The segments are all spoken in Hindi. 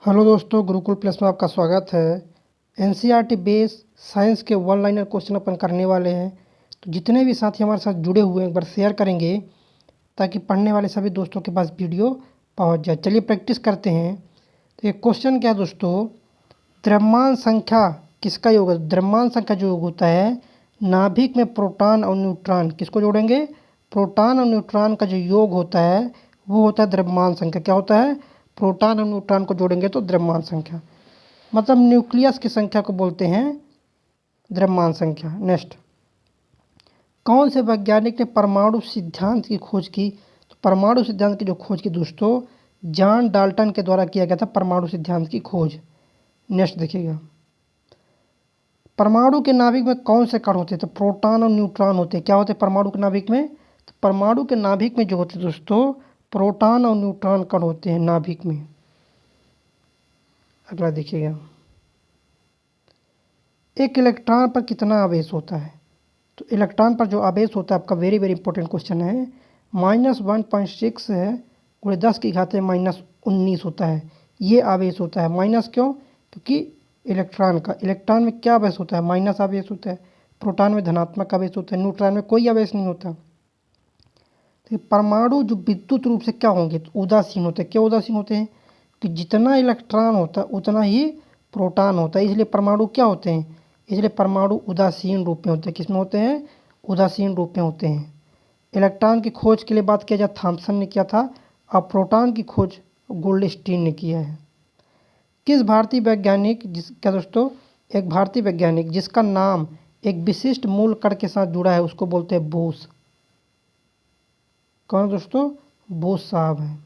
हेलो दोस्तों, गुरुकुल प्लस में आपका स्वागत है। एनसीईआरटी बेस साइंस के वन लाइनर क्वेश्चन अपन करने वाले हैं। तो जितने भी साथी हमारे साथ जुड़े हुए हैं एक बार शेयर करेंगे ताकि पढ़ने वाले सभी दोस्तों के पास वीडियो पहुंच जाए। चलिए प्रैक्टिस करते हैं। तो ये क्वेश्चन क्या है दोस्तों, द्रव्यमान संख्या किसका योग है? द्रव्यमान संख्या जो योग होता है नाभिक में प्रोटॉन और न्यूट्रॉन, किसको जोड़ेंगे? प्रोटॉन और न्यूट्रॉन का जो योग होता है वो होता है द्रव्यमान संख्या। क्या होता है? प्रोटॉन और न्यूट्रॉन को जोड़ेंगे तो द्रव्यमान संख्या, मतलब न्यूक्लियस की संख्या को बोलते हैं द्रव्यमान संख्या। नेक्स्ट, कौन से वैज्ञानिक ने परमाणु सिद्धांत की खोज की? तो परमाणु सिद्धांत की जो खोज की दोस्तों जॉन डाल्टन के द्वारा किया गया था, परमाणु सिद्धांत की खोज। नेक्स्ट देखिएगा, परमाणु के नाभिक में कौन से कण होते हैं? तो प्रोटॉन और न्यूट्रॉन होते हैं। क्या होते हैं परमाणु के नाभिक में? तो परमाणु के नाभिक में जो होते हैं दोस्तों प्रोटॉन और न्यूट्रॉन कण होते हैं नाभिक में। अगला देखिएगा, एक इलेक्ट्रॉन पर कितना आवेश होता है? तो इलेक्ट्रॉन पर जो आवेश होता है आपका वेरी वेरी इंपॉर्टेंट क्वेश्चन है, -1.6 है गुणे 10⁻⁻19 होता है। ये आवेश होता है। माइनस क्यों? क्योंकि इलेक्ट्रॉन में क्या आवेश होता है? माइनस आवेश होता है। प्रोटॉन में धनात्मक आवेश होता है, न्यूट्रॉन में कोई आवेश नहीं होता। तो परमाणु जो विद्युत रूप से क्या होंगे? तो उदासीन होते हैं। क्यों उदासीन होते हैं? कि जितना इलेक्ट्रॉन होता है उतना ही प्रोटॉन होता है, इसलिए परमाणु क्या होते हैं? इसलिए परमाणु उदासीन रूप में होते हैं। किसमें होते हैं? उदासीन रूप में होते हैं। इलेक्ट्रॉन की खोज के लिए बात किया जाए थॉम्सन ने किया था, और प्रोटॉन की खोज गोल्डस्टीन ने किया है। किस भारतीय वैज्ञानिक क्या दोस्तों, एक भारतीय वैज्ञानिक जिसका नाम एक विशिष्ट मूल कण के साथ जुड़ा है उसको बोलते हैं बोस। कौन दोस्तों? बोस साहब हैं।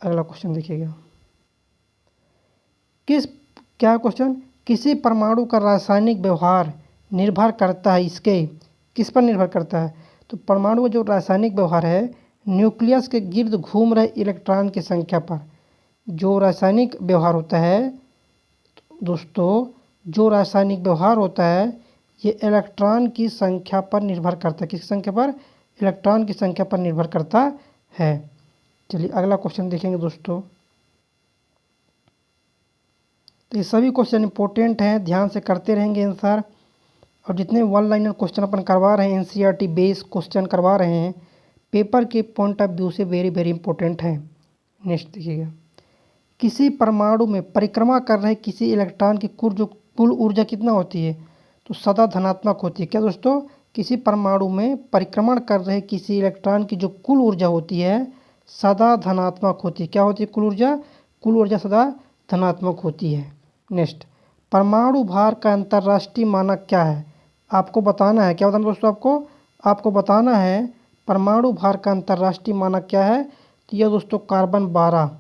अगला क्वेश्चन देखिएगा, क्या क्वेश्चन, किसी परमाणु का रासायनिक व्यवहार निर्भर करता है इसके, किस पर निर्भर करता है? तो परमाणु का जो रासायनिक व्यवहार है न्यूक्लियस के गिर्द घूम रहे इलेक्ट्रॉन की संख्या पर। जो रासायनिक व्यवहार होता है दोस्तों, जो रासायनिक व्यवहार होता है ये इलेक्ट्रॉन की संख्या पर निर्भर करता है। किस संख्या पर? इलेक्ट्रॉन की संख्या पर निर्भर करता है। चलिए अगला क्वेश्चन देखेंगे दोस्तों। तो ये सभी क्वेश्चन इंपॉर्टेंट हैं, ध्यान से करते रहेंगे आंसर। और जितने वन लाइनर क्वेश्चन अपन करवा रहे हैं एनसीईआरटी बेस क्वेश्चन करवा रहे हैं, पेपर के पॉइंट ऑफ व्यू से वेरी वेरी इंपॉर्टेंट है। नेक्स्ट देखिएगा, किसी परमाणु में परिक्रमा कर रहे किसी इलेक्ट्रॉन की कुल ऊर्जा कितना होती है? तो सदा धनात्मक होती है। क्या दोस्तों? किसी परमाणु में परिक्रमण कर रहे किसी इलेक्ट्रॉन की जो कुल ऊर्जा होती है सदा धनात्मक होती है। क्या होती है कुल ऊर्जा? कुल ऊर्जा सदा धनात्मक होती है। नेक्स्ट, परमाणु भार का अंतर्राष्ट्रीय मानक क्या है? आपको बताना है। क्या बताना दोस्तों आपको बताना है परमाणु भार का अंतर्राष्ट्रीय मानक क्या है। तो यह दोस्तों कार्बन 12।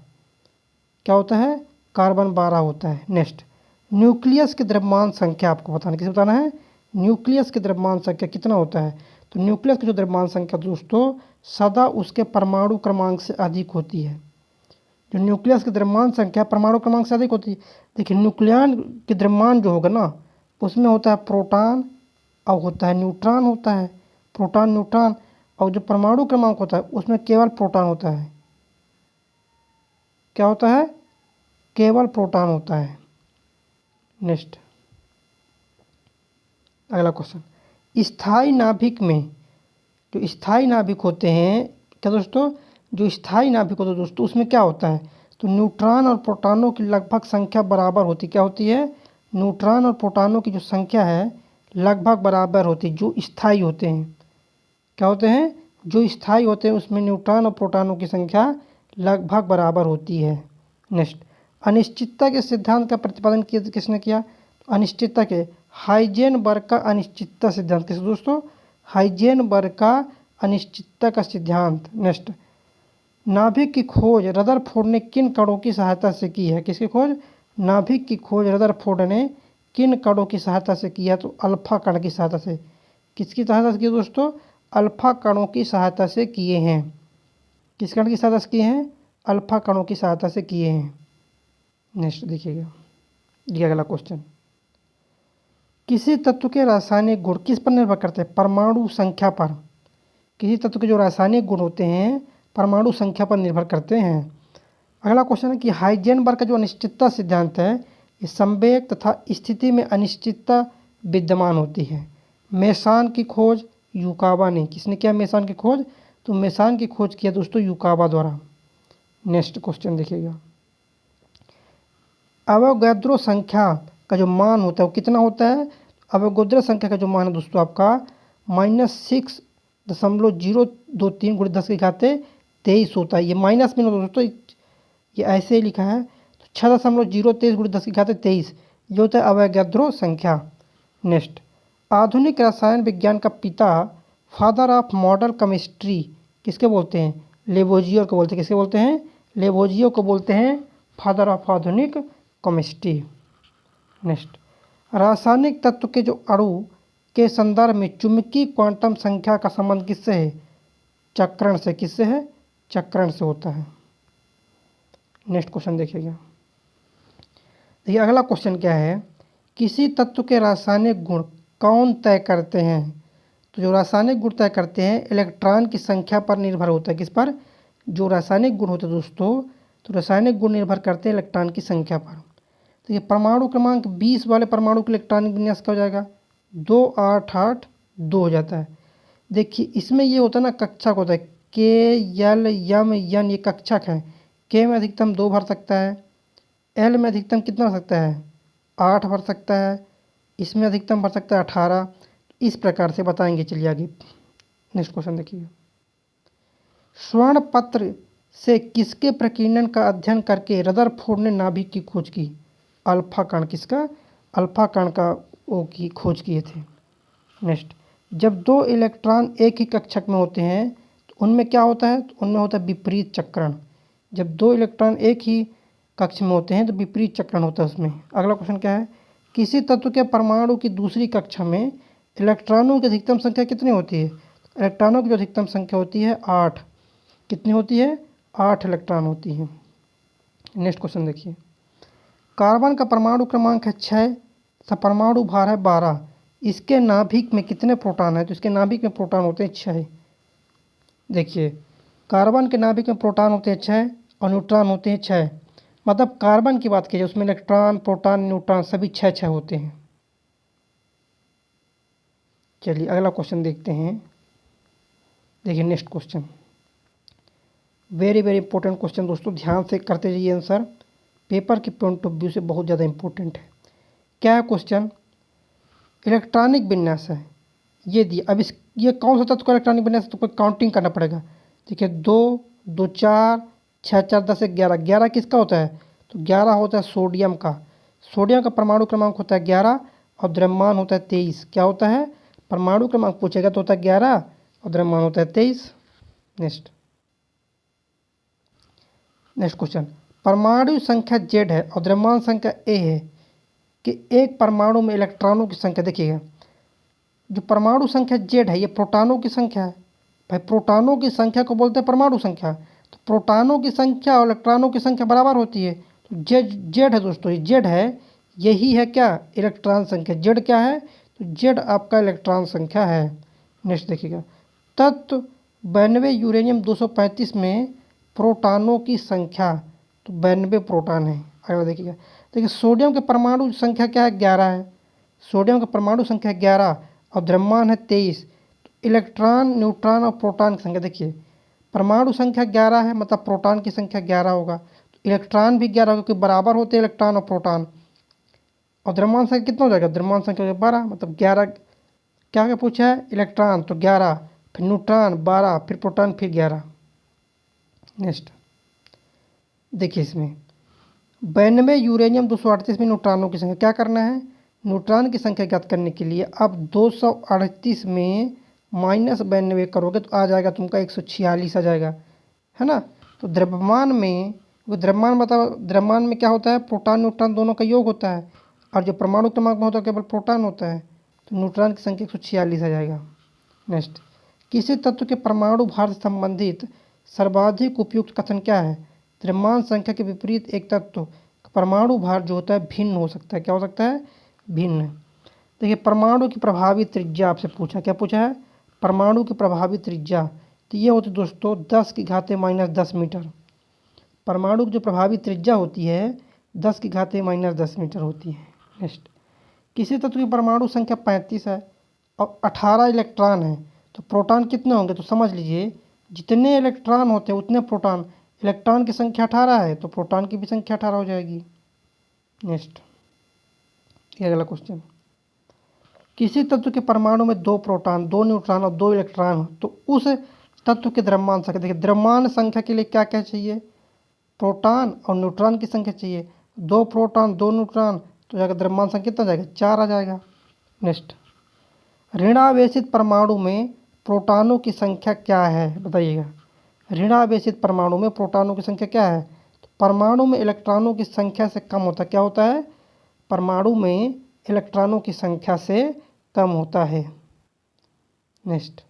क्या होता है? कार्बन 12 होता है। नेक्स्ट, न्यूक्लियस की द्रव्यमान संख्या आपको बताना है। किसे बताना है? न्यूक्लियस की द्रव्यमान संख्या कितना होता है? तो न्यूक्लियस की जो द्रव्यमान संख्या दोस्तों सदा उसके परमाणु क्रमांक से अधिक होती है। जो न्यूक्लियस की द्रव्यमान संख्या परमाणु क्रमांक से अधिक होती है। देखिए न्यूक्लियन की द्रव्यमान जो होगा ना उसमें होता है प्रोटॉन और होता है न्यूट्रॉन होता है। प्रोटॉन न्यूट्रॉन, और जो परमाणु क्रमांक होता है उसमें केवल प्रोटॉन होता है। क्या होता है? केवल प्रोटॉन होता है। नेक्स्ट, अगला क्वेश्चन, स्थायी नाभिक में जो स्थायी नाभिक होते हैं, क्या दोस्तों, जो स्थायी नाभिक होते हैं दोस्तों उसमें क्या होता है? तो न्यूट्रॉन और प्रोटॉनों की लगभग संख्या बराबर होती है। क्या होती है? न्यूट्रॉन और प्रोटॉनों की जो संख्या है लगभग बराबर होती है जो स्थायी होते हैं। क्या होते हैं? जो स्थायी होते हैं उसमें न्यूट्रॉन और प्रोटॉनों की संख्या लगभग बराबर होती है। नेक्स्ट, अनिश्चितता के सिद्धांत का प्रतिपादन किसने किया? अनिश्चितता के हाइजेनबर्ग का अनिश्चितता सिद्धांत। किस दोस्तों? हाइजेनबर्ग का अनिश्चितता का सिद्धांत। नेक्स्ट, नाभिक की खोज रदरफोर्ड ने किन कणों की सहायता से की है? किसकी खोज? नाभिक की खोज रदरफोर्ड ने किन कणों की सहायता से की है? तो अल्फा कण की सहायता से। किसकी सहायता से की दोस्तों? अल्फा कणों की सहायता से किए हैं। किस कण की सहायता से किए हैं? अल्फा कणों की सहायता से किए हैं। नेक्स्ट देखिएगा, ये अगला क्वेश्चन, किसी तत्व के रासायनिक गुण किस पर निर्भर करते हैं? परमाणु संख्या पर। किसी तत्व के जो रासायनिक गुण होते हैं परमाणु संख्या पर निर्भर करते हैं। अगला क्वेश्चन है कि हाइजेनबर्ग का जो अनिश्चितता सिद्धांत है, ये संवेग तथा स्थिति में अनिश्चितता विद्यमान होती है। मेसान की खोज युकावा ने, किसने किया मेसान की खोज? तो मेसान की खोज किया दोस्तों युकावा द्वारा। नेक्स्ट क्वेश्चन देखिएगा, अवोगाद्रो संख्या का जो मान होता है वो कितना होता है? अवोगाद्रो संख्या का जो मान है दोस्तों आपका -6.023 × 10⁻23 होता है। ये माइनस में दोस्तों, ये ऐसे ही लिखा है, तो 6.023 × 10⁻23 ये होता है अवोगाद्रो संख्या। नेक्स्ट, आधुनिक रसायन विज्ञान का पिता, फादर ऑफ मॉडर्न केमिस्ट्री किसके बोलते हैं? लेवोजियो को बोलते हैं। किसके बोलते हैं? लेवोजियो को बोलते हैं फादर ऑफ आधुनिक केमिस्ट्री। नेक्स्ट, रासायनिक तत्व के जो अणु के संदर्भ में चुंबकीय क्वांटम संख्या का संबंध किससे है? चक्रण से। किससे है? चक्रण से होता है। नेक्स्ट क्वेश्चन देखिएगा, देखिए अगला क्वेश्चन क्या है, किसी तत्व के रासायनिक गुण कौन तय करते हैं? तो जो रासायनिक गुण तय करते हैं इलेक्ट्रॉन की संख्या पर निर्भर होता है। किस पर? जो रासायनिक गुण होते हैं दोस्तों, तो रासायनिक गुण निर्भर करते हैं इलेक्ट्रॉन की संख्या पर। तो ये परमाणु क्रमांक 20 वाले परमाणु के इलेक्ट्रॉनिक विन्यास क्या हो जाएगा? 288 2 हो जाता है। देखिए इसमें ये होता है ना, कक्षक होता है, के एल एम एन, ये कक्षक है। के में अधिकतम 2 भर सकता है, एल में अधिकतम कितना भर सकता है? 8 भर सकता है, इसमें अधिकतम भर सकता है 18। इस प्रकार से बताएंगे। चलिए आगे नेक्स्ट क्वेश्चन देखिए, स्वर्ण पत्र से किसके प्रकीर्णन का अध्ययन करके रदरफोर्ड ने नाभिक की खोज की? अल्फा कण। किसका? अल्फा कण का वो की खोज किए थे। नेक्स्ट, जब 2 इलेक्ट्रॉन एक ही कक्षक में होते हैं तो उनमें क्या होता है? तो उनमें होता है विपरीत चक्रण। जब 2 इलेक्ट्रॉन एक ही कक्ष में होते हैं तो विपरीत चक्रण होता है उसमें। अगला क्वेश्चन क्या है, किसी तत्व के परमाणु की दूसरी कक्षा में इलेक्ट्रॉनों की अधिकतम संख्या कितनी होती है? इलेक्ट्रॉनों की जो अधिकतम संख्या होती है 8। कितनी होती है? 8 इलेक्ट्रॉन होती है। नेक्स्ट क्वेश्चन देखिए, कार्बन का परमाणु क्रमांक है 6, परमाणु भार है 12, इसके नाभिक में कितने प्रोटॉन है? तो इसके नाभिक में प्रोटॉन होते हैं 6। देखिए कार्बन के नाभिक में प्रोटॉन होते हैं 6 और न्यूट्रॉन होते हैं 6। मतलब कार्बन की बात कीजिए उसमें इलेक्ट्रॉन, प्रोटॉन, न्यूट्रॉन सभी 6 होते हैं। चलिए अगला क्वेश्चन देखते हैं। देखिए next question, very very important question दोस्तों, ध्यान से करते जाइए आंसर, पेपर के पॉइंट ऑफ व्यू से बहुत ज़्यादा इंपॉर्टेंट है। क्या है क्वेश्चन? इलेक्ट्रॉनिक विन्यास है ये दिया। अब इस ये कौन सा तत्व का इलेक्ट्रॉनिक विन्यास है? तो कोई काउंटिंग करना पड़ेगा। देखिए 2 2 4 6 4 10 11। 11 किसका होता है? तो 11 होता है सोडियम का। सोडियम का परमाणु क्रमांक होता है 11 और द्रव्यमान होता है 23। क्या होता है? परमाणु क्रमांक पूछेगा तो होता है 11 और द्रव्यमान होता है 23। नेक्स्ट क्वेश्चन, परमाणु संख्या Z है और द्रव्यमान संख्या A है कि एक परमाणु में इलेक्ट्रॉनों की संख्या। देखिएगा जो परमाणु संख्या Z है ये प्रोटॉनों की संख्या है। भाई प्रोटॉनों की संख्या को बोलते हैं परमाणु संख्या। तो प्रोटॉनों की संख्या और इलेक्ट्रॉनों की संख्या बराबर होती है। तो Z है दोस्तों, ये Z है, यही है क्या? इलेक्ट्रॉन संख्या। Z क्या है? तो Z आपका इलेक्ट्रॉन संख्या है। नेक्स्ट देखिएगा, तत्व 92 यूरेनियम 235 में प्रोटॉनों की संख्या। तो 92 प्रोटॉन है। अगला देखिएगा, देखिए सोडियम के परमाणु संख्या क्या है? 11 है। सोडियम का परमाणु संख्या 11 और द्रव्यमान है 23। तो इलेक्ट्रॉन, न्यूट्रॉन और प्रोटॉन की संख्या देखिए, परमाणु संख्या 11 है मतलब प्रोटॉन की संख्या 11 होगा, तो इलेक्ट्रॉन भी 11 होगा क्योंकि बराबर होते हैं इलेक्ट्रॉन और प्रोटॉन। और द्रव्यमान संख्या कितना हो जाएगा? द्रव्यमान संख्या 12 मतलब 11। क्या क्या पूछा है? इलेक्ट्रॉन तो 11, फिर न्यूट्रॉन 12, फिर प्रोटॉन फिर 11। नेक्स्ट देखिए इसमें 92 यूरेनियम 238 में न्यूट्रॉनों की संख्या। क्या करना है? न्यूट्रॉन की संख्या ज्ञात करने के लिए अब 238 में -92 करोगे तो आ जाएगा तुमका 146 आ जाएगा, है ना। तो द्रव्यमान में, द्रव्यमान मतलब द्रव्यमान में क्या होता है? प्रोटॉन न्यूट्रॉन दोनों का योग होता है और जो परमाणु क्रमांक में होता है केवल प्रोटॉन होता है। तो न्यूट्रॉन की संख्या 146 आ जाएगा। नेक्स्ट, किसी तत्व के परमाणु भार से संबंधित सर्वाधिक उपयुक्त कथन क्या है? द्रव्यमान संख्या के विपरीत एक तत्व का परमाणु भार जो होता है भिन्न हो सकता है। क्या हो सकता है? भिन्न। देखिए परमाणु की प्रभावी त्रिज्या आपसे पूछा। क्या पूछा है? परमाणु की प्रभावी त्रिज्या। तो ये होती दोस्तों 10⁻⁻10 मीटर। परमाणु की जो प्रभावी त्रिज्या होती है 10⁻⁻10 मीटर होती है। नेक्स्ट, किसी तत्व की परमाणु संख्या 35 है और 18 इलेक्ट्रॉन है, तो प्रोटॉन कितने होंगे? तो समझ लीजिए जितने इलेक्ट्रॉन होते हैं उतने प्रोटॉन। इलेक्ट्रॉन की संख्या 18 है तो प्रोटॉन की भी संख्या 18 हो जाएगी। नेक्स्ट, ये अगला क्वेश्चन, किसी तत्व के परमाणु में 2 प्रोटॉन 2 न्यूट्रॉन और 2 इलेक्ट्रॉन हो तो उस तत्व के द्रव्यमान संख्या, देखिए द्रव्यमान संख्या के लिए क्या क्या चाहिए? प्रोटॉन और न्यूट्रॉन की संख्या चाहिए। 2 प्रोटॉन 2 न्यूट्रॉन तो जाकर द्रव्यमान संख्या कितना जाएगा? 4 आ जाएगा। नेक्स्ट, ऋणावेशित परमाणु में प्रोटॉनों की संख्या क्या है? बताइएगा, ऋणावेशित परमाणु में प्रोटॉनों की संख्या क्या है? तो परमाणु में इलेक्ट्रॉनों की संख्या से कम होता है। क्या होता है? परमाणु में इलेक्ट्रॉनों की संख्या से कम होता है। नेक्स्ट,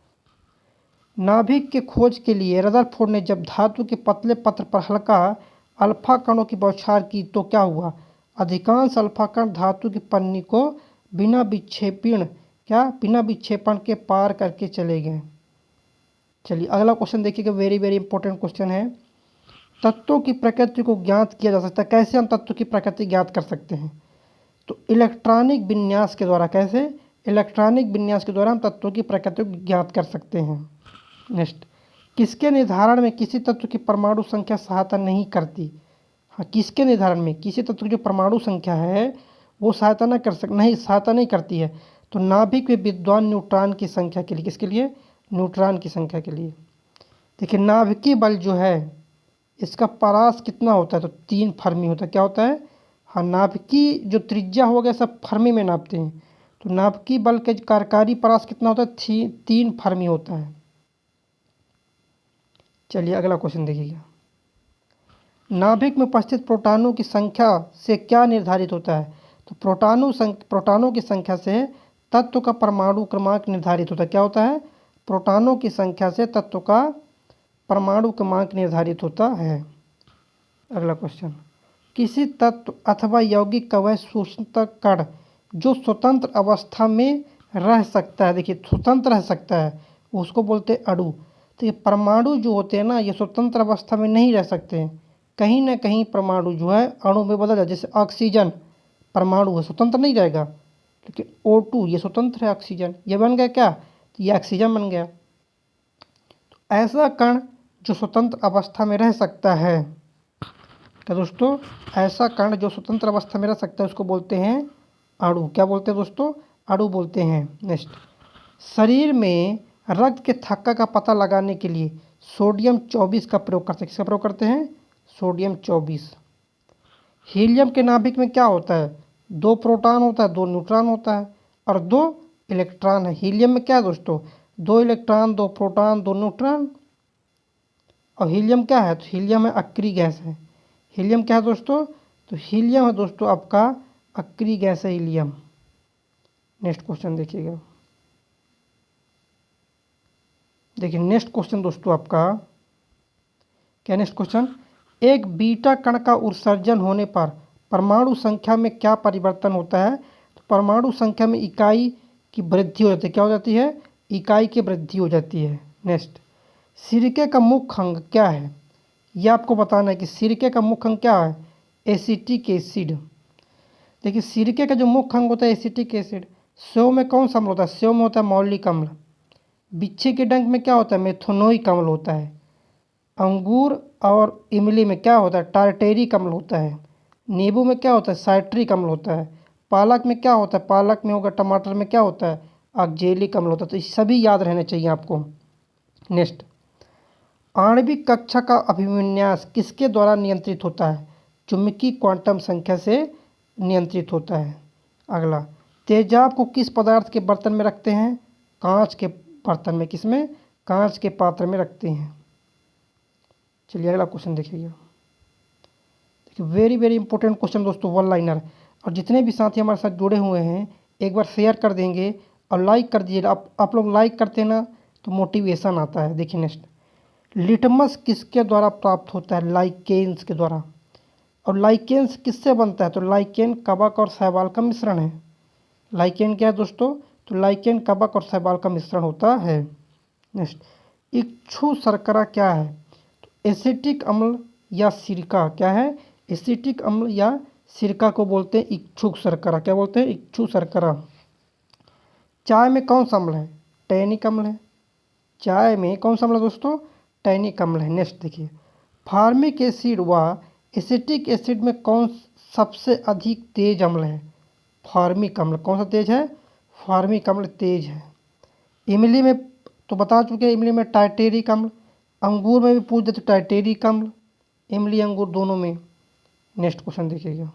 नाभिक के खोज के लिए रदरफोर्ड ने जब धातु के पतले पत्र पर हल्का अल्फा कणों की बौछार की तो क्या हुआ? अधिकांश अल्फा कण धातु की पन्नी को बिना विक्षेपण के पार करके चले गए। चलिए अगला क्वेश्चन देखिएगा, वेरी वेरी इंपॉर्टेंट क्वेश्चन है। तत्वों की प्रकृति को ज्ञात किया जा सकता है। कैसे हम तत्व की प्रकृति ज्ञात कर सकते हैं? तो इलेक्ट्रॉनिक विन्यास के द्वारा। कैसे? इलेक्ट्रॉनिक विन्यास के द्वारा हम तत्वों की प्रकृति को ज्ञात कर सकते हैं। नेक्स्ट, किसके निर्धारण में किसी तत्व की परमाणु संख्या सहायता नहीं करती? हाँ, किसके निर्धारण में किसी तत्व की जो परमाणु संख्या है वो सहायता नहीं करती है? तो नाभिक में विद्यमान न्यूट्रॉन की संख्या के लिए। किसके लिए? न्यूट्रॉन की संख्या के लिए। देखिए नाभिकीय बल जो है इसका परास कितना होता है? तो 3 फर्मी होता है। क्या होता है? हाँ, नाभिकीय जो त्रिज्या हो गया सब फर्मी में नापते हैं, तो नाभिकीय बल के कार्यकारी परास कितना होता है? 3 फर्मी होता है। चलिए अगला क्वेश्चन देखिएगा, नाभिक में उपस्थित प्रोटॉनों की संख्या से क्या निर्धारित होता है? तो प्रोटॉनों की संख्या से तत्व का परमाणु क्रमांक निर्धारित होता है। क्या होता है? प्रोटॉनों की संख्या से तत्व का परमाणु क्रमांक निर्धारित होता है। अगला क्वेश्चन, किसी तत्व अथवा यौगिक का वह सूक्ष्मतम कण जो स्वतंत्र अवस्था में रह सकता है। देखिए स्वतंत्र रह सकता है उसको बोलते हैं अणु। तो ये परमाणु जो होते हैं ना ये स्वतंत्र अवस्था में नहीं रह सकते हैं, कहीं ना कहीं परमाणु जो है अणु में बदल जाए। जैसे ऑक्सीजन परमाणु है, स्वतंत्र नहीं रहेगा, लेकिन O2 ये स्वतंत्र है, ऑक्सीजन ये बन गया क्या? तो ये ऑक्सीजन बन गया। तो ऐसा कण जो स्वतंत्र अवस्था में रह सकता है, क्या दोस्तों? ऐसा कण जो स्वतंत्र अवस्था में रह सकता है उसको बोलते हैं अणु। क्या बोलते हैं दोस्तों? अणु बोलते हैं। नेक्स्ट, शरीर में रक्त के थक्का का पता लगाने के लिए सोडियम 24 का प्रयोग करते हैं। किसका प्रयोग करते हैं? सोडियम 24। हीलियम के नाभिक में क्या होता है? 2 प्रोटॉन होता है 2 न्यूट्रॉन होता है और 2 इलेक्ट्रॉन है। हीलियम में क्या है दोस्तों? 2 इलेक्ट्रॉन 2 प्रोटॉन 2 न्यूट्रॉन। और हीलियम क्या है? तो हीलियम है अक्रिय गैस है। हीलियम क्या है दोस्तों? तो हीलियम है दोस्तों आपका अक्रिय गैस है, हीलियम। नेक्स्ट क्वेश्चन देखिएगा, देखिए नेक्स्ट क्वेश्चन दोस्तों आपका क्या? नेक्स्ट क्वेश्चन, एक बीटा कण का उत्सर्जन होने पर परमाणु संख्या में क्या परिवर्तन होता है? तो परमाणु संख्या में इकाई की वृद्धि हो जाती है। क्या हो जाती है? इकाई की वृद्धि हो जाती है। नेक्स्ट, सिरके का मुख्य अंग क्या है? यह आपको बताना है कि सिरके का मुख्य अंग क्या है? Acetic acid. देखिए सिरके का जो मुख्य अंग होता है एसिटिक एसिड। सेव में कौन सा अम्ल होता है? सेव में होता है मौलिक अम्ल। बिच्छे के डंक में क्या होता है? मेथोनोइक अम्ल होता है। अंगूर और इमली में क्या होता है? टार्टेरिक अम्ल होता है। नींबू में क्या होता है? साइट्रिक अम्ल होता है। पालक में क्या होता है? पालक में होगा। टमाटर में क्या होता है? ऑक्जेलिक अम्ल होता है। तो ये सभी याद रहने चाहिए आपको। नेक्स्ट, आणविक कक्षा का अभिविन्यास किसके द्वारा नियंत्रित होता है? चुंबकीय क्वांटम संख्या से नियंत्रित होता है। अगला, तेजाब को किस पदार्थ के बर्तन में रखते हैं? कांच के बर्तन में। किसमें? कांच के पात्र में रखते हैं। चलिए अगला क्वेश्चन देखिएगा, देखिए वेरी वेरी इंपॉर्टेंट क्वेश्चन दोस्तों, वन लाइनर। और जितने भी साथी हमारे साथ जुड़े हुए हैं एक बार शेयर कर देंगे और लाइक कर दीजिए। आप लोग लाइक करते हैं ना तो मोटिवेशन आता है। देखिए नेक्स्ट, लिटमस किसके द्वारा प्राप्त होता है? लाइकेन्स के द्वारा। और लाइकेन्स किससे बनता है? तो लाइकेन कवक और शैवाल का मिश्रण है। लाइकेन क्या है दोस्तों? तो लाइकेन कवक और शैवाल का मिश्रण होता है। नेक्स्ट, इक्षु शर्करा क्या है? तो एसिटिक अम्ल या सिरका, क्या है, एसिटिक अम्ल या सिरका को बोलते हैं इच्छुक शर्करा। क्या बोलते हैं, इच्छुक शर्करा। चाय में कौन सा अम्ल है, टैनिक अम्ल है। चाय में कौन सा अम्ल है दोस्तों, टैनिक अम्ल है। नेक्स्ट देखिए, फार्मिक एसिड व एसिटिक एसिड में कौन सबसे अधिक तेज अम्ल है। फार्मिक अम्ल कौन सा तेज है, फार्मिक अम्ल तेज है। इमली में तो बता चुके हैं, इमली में टाइटेरिक अम्ल। अंगूर में भी पूछ दे तो टाइटेरिक अम्ल, इमली अंगूर दोनों में। नेक्स्ट क्वेश्चन देखिएगा,